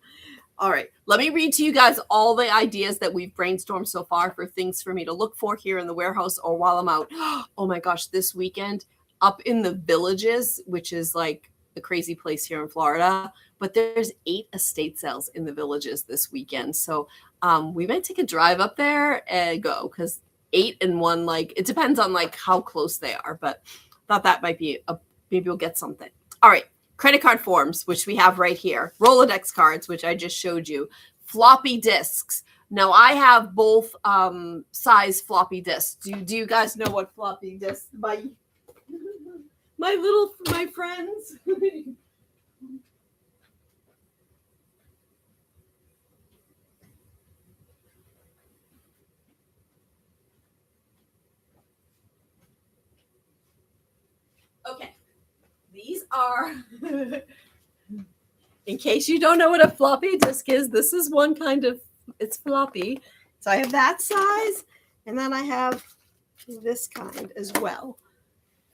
All right, let me read to you guys all the ideas that we've brainstormed so far for things for me to look for here in the warehouse or while I'm out. Oh my gosh, this weekend up in the Villages, which is like the crazy place here in Florida, but there's 8 estate sales in the Villages this weekend. So we might take a drive up there and go because 8 and 1, like it depends on like how close they are, but thought that might be maybe we'll get something. All right. Credit card forms, which we have right here. Rolodex cards, which I just showed you. Floppy disks. Now, I have both size floppy disks. Do you guys know what floppy disks? My friends. Okay. These are... In case you don't know what a floppy disk is, this is one kind of, it's floppy. So I have that size, and then I have this kind as well.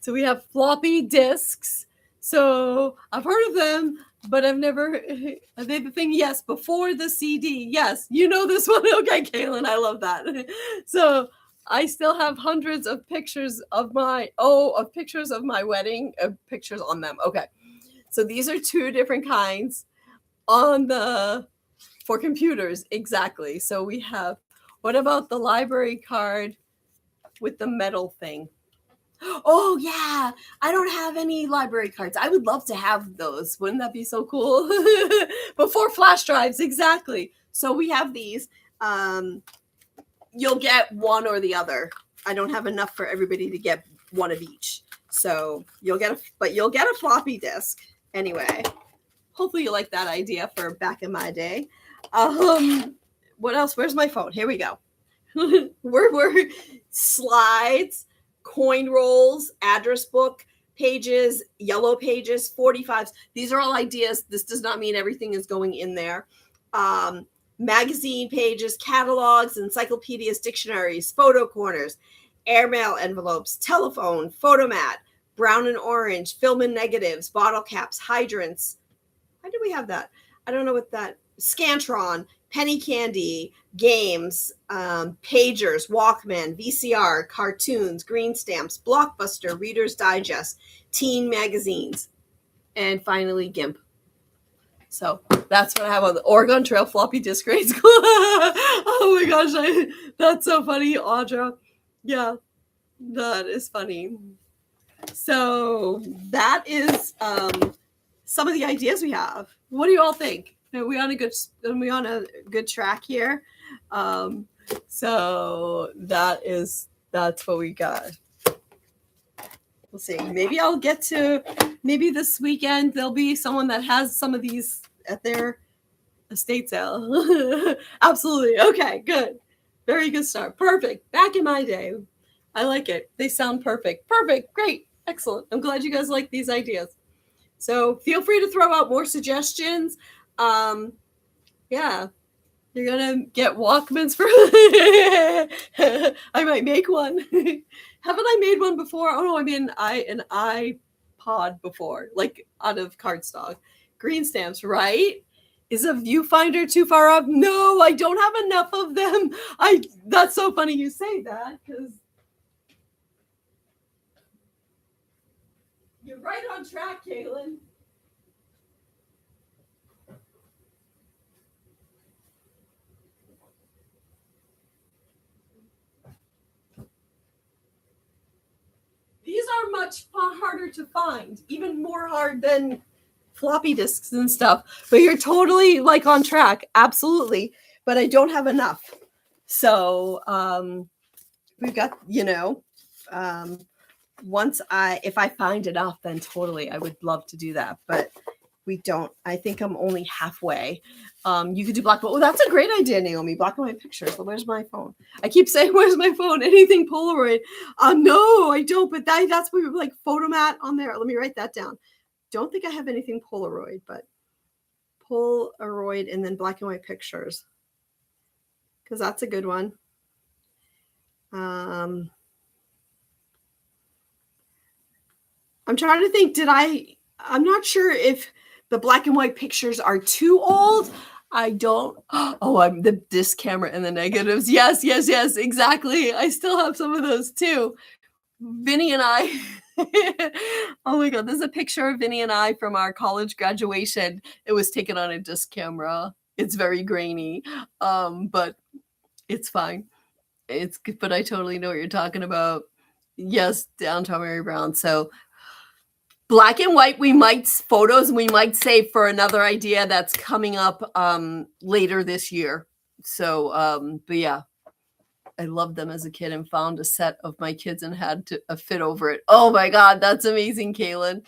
So we have floppy disks. So I've heard of them, but I've never, are they the thing? Yes, before the CD. Yes, you know this one. Okay, Kaylin, I love that. So I still have hundreds of pictures of my wedding, pictures on them. Okay. So these are 2 different kinds for computers. Exactly. So we have, what about the library card with the metal thing? Oh yeah. I don't have any library cards. I would love to have those. Wouldn't that be so cool? Before flash drives. Exactly. So we have these. You'll get one or the other. I don't have enough for everybody to get one of each. So you'll get a floppy disk. Anyway, hopefully you like that idea for back in my day. What else? Where's my phone? Here we go. we're slides, coin rolls, address book pages, yellow pages, 45s. These are all ideas. This does not mean everything is going in there. Magazine pages, catalogs, encyclopedias, dictionaries, photo corners, airmail envelopes, telephone, photomat, brown and orange, film and negatives, bottle caps, hydrants. Why do we have that? I don't know what that. Scantron, penny candy, games, pagers, Walkman, VCR, cartoons, green stamps, Blockbuster, Reader's Digest, teen magazines, and finally GIMP. So that's what I have on the Oregon Trail floppy disk grade school. Oh my gosh, that's so funny, Audra. Yeah, that is funny. So that is some of the ideas we have. What do you all think? we on a good track here. So that's what we got. We'll see. Maybe I'll get to, maybe this weekend there'll be someone that has some of these at their estate sale. Absolutely. Okay, good. Very good start. Perfect. Back in my day. I like it. They sound perfect. Perfect. Great. Excellent. I'm glad you guys like these ideas. So feel free to throw out more suggestions. Yeah. You're gonna get Walkmans for I might make one. Haven't I made one before? Oh no, I mean an iPod before, like out of cardstock. Green stamps, right? Is a viewfinder too far up? No, I don't have enough of them. That's so funny you say that, because you're right on track, Caitlin. These are much harder to find, even more hard than floppy disks and stuff. But you're totally like on track, absolutely. But I don't have enough. So we've got, if I find enough, then totally I would love to do that. But we don't. I think I'm only halfway. You could do black and white. Oh, that's a great idea, Naomi. Black and white pictures. Well, where's my phone? I keep saying, where's my phone? Anything Polaroid? No, I don't. But that's what we like Photomat on there. Let me write that down. Don't think I have anything Polaroid, but Polaroid and then black and white pictures, because that's a good one. I'm trying to think. I'm not sure if the black and white pictures are too old. I don't. Oh, I'm the disc camera and the negatives. Yes, exactly. I still have some of those too. Vinny and I. Oh my God, there's a picture of Vinny and I from our college graduation. It was taken on a disc camera. It's very grainy, but it's fine. But I totally know what you're talking about. Yes, Downtown Mary Brown. So black and white, we might save for another idea that's coming up later this year. So, but yeah, I loved them as a kid and found a set of my kids and had a fit over it. Oh my God, that's amazing, Kaylin.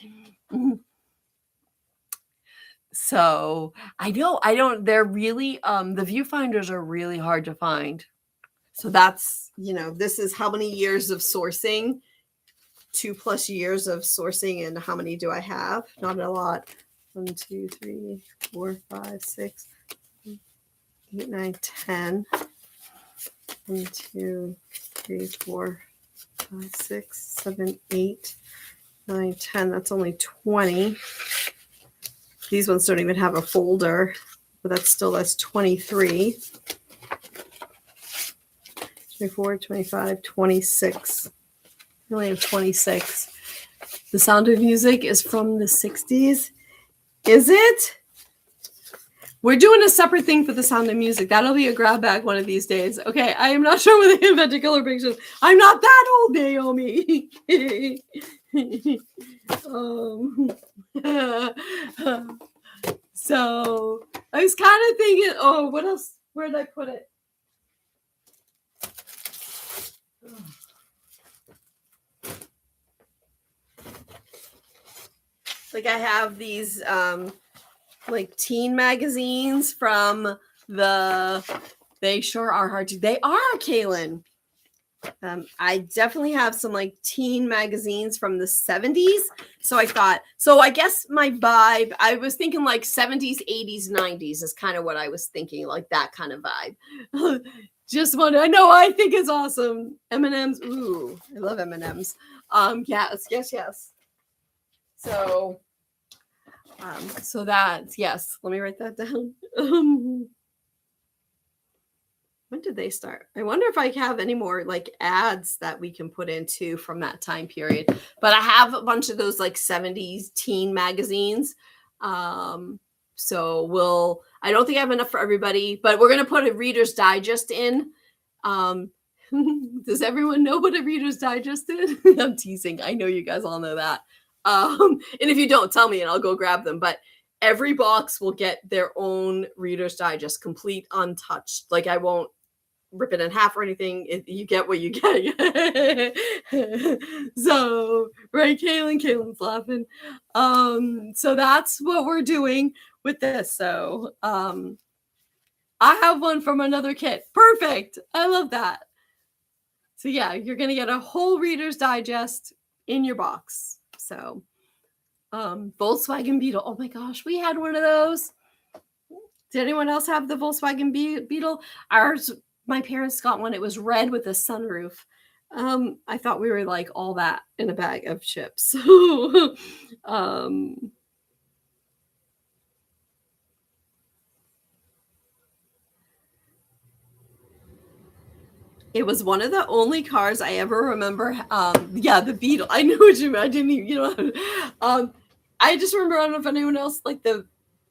So they're really, the viewfinders are really hard to find. So that's, this is how many years of sourcing, 2+ years of sourcing. And how many do I have? Not a lot. 1, 2, 3, 4, 5, 6, 8, 9, 10. 1, 2, 3, 4, 5, 6, 7, 8, 9, 10. That's only 20. These ones don't even have a folder, but that's 23. 24, 25, 26. I only have 26. The Sound of Music is from the 60s. Is it? We're doing a separate thing for the Sound of Music. That'll be a grab bag one of these days. Okay, I am not sure whether they invented color pictures. I'm not that old, Naomi. So I was kind of thinking, oh, what else? Where did I put it? Like I have these like teen magazines from they sure are hard to, they are, Kaylin. I definitely have some like teen magazines from the 70s. So I guess my vibe, I was thinking like 70s, 80s, 90s is kind of what I was thinking, like that kind of vibe. Just wonder, I think it's awesome. M&Ms, ooh, I love M&Ms. Yes. So that's, yes, let me write that down. When did they start? I wonder if I have any more like ads that we can put into from that time period. But I have a bunch of those like 70s teen magazines. So I don't think I have enough for everybody, but we're going to put a Reader's Digest in. Does everyone know what a Reader's Digest is? I'm teasing. I know you guys all know that. And if you don't, tell me and I'll go grab them. But every box will get their own Reader's Digest, complete, untouched. Like, I won't rip it in half or anything. You get what you get. So, right, Kaylin's laughing. So that's what we're doing with this. So, I have one from another kit. Perfect. I love that. So yeah, you're going to get a whole Reader's Digest in your box. So, Volkswagen Beetle. Oh my gosh, we had one of those. Did anyone else have the Volkswagen Beetle? Ours, my parents got one. It was red with a sunroof. I thought we were like all that in a bag of chips. It was one of the only cars I ever remember. Yeah, the Beetle. I knew what you meant. I didn't even, I just remember, I don't know if anyone else, like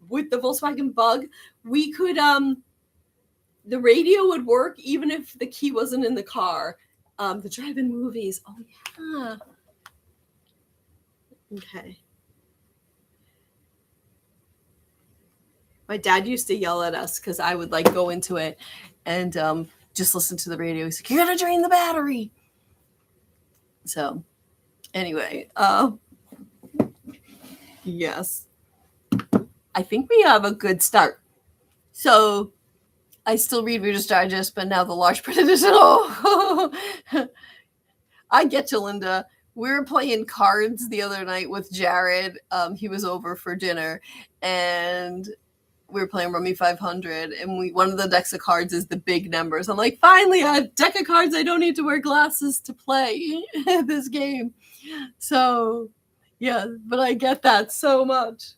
with the Volkswagen Bug, we could, the radio would work even if the key wasn't in the car. The drive-in movies. Oh, yeah. Okay. My dad used to yell at us because I would like go into it and just listen to the radio. He's like, "You're gonna drain the battery." So anyway, yes, I think we have a good start. So I still read Reader's Digest, but now the large print edition. Oh, I get you, Linda. We were playing cards the other night with Jared. He was over for dinner, and we were playing Rummy 500, and one of the decks of cards is the big numbers. I'm like, finally, a deck of cards I don't need to wear glasses to play this game. So, yeah, but I get that so much.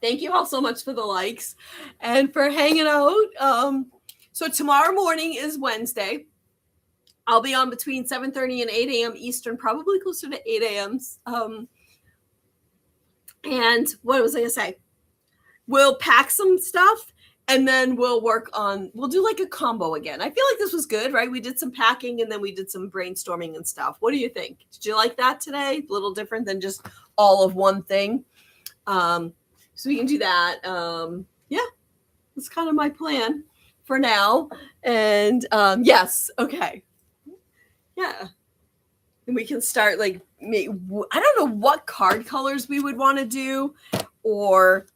Thank you all so much for the likes and for hanging out. So tomorrow morning is Wednesday. I'll be on between 7:30 and 8 a.m. Eastern, probably closer to 8 a.m. And what was I going to say? We'll pack some stuff and then we'll do like a combo again. I feel like this was good, right? We did some packing and then we did some brainstorming and stuff. What do you think? Did you like that today? A little different than just all of one thing. So we can do that. Yeah, that's kind of my plan for now. And yes, okay. Yeah. And we can start like, I don't know what card colors we would want to do, or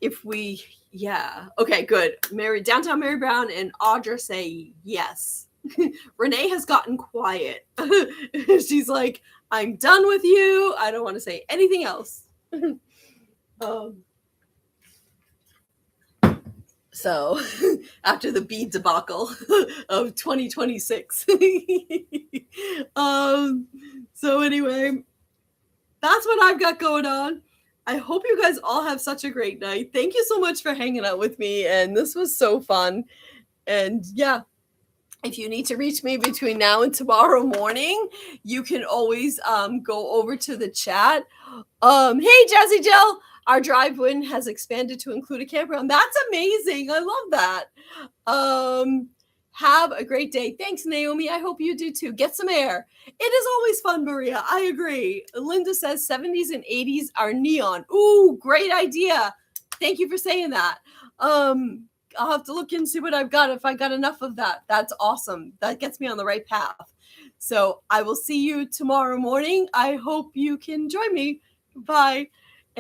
if we, yeah. Okay, good. Downtown Mary Brown and Audra say yes. Renee has gotten quiet. She's like, I'm done with you. I don't want to say anything else. So after the bead debacle of 2026. So anyway, that's what I've got going on. I hope you guys all have such a great night. Thank you so much for hanging out with me. And this was so fun. And yeah, if you need to reach me between now and tomorrow morning, you can always go over to the chat. Hey, Jazzy Jill. Our drive-in has expanded to include a campground. That's amazing. I love that. Have a great day. Thanks, Naomi. I hope you do too. Get some air. It is always fun, Maria. I agree. Linda says 70s and 80s are neon. Ooh, great idea. Thank you for saying that. I'll have to look and see what I've got. If I got enough of that, that's awesome. That gets me on the right path. So I will see you tomorrow morning. I hope you can join me. Bye.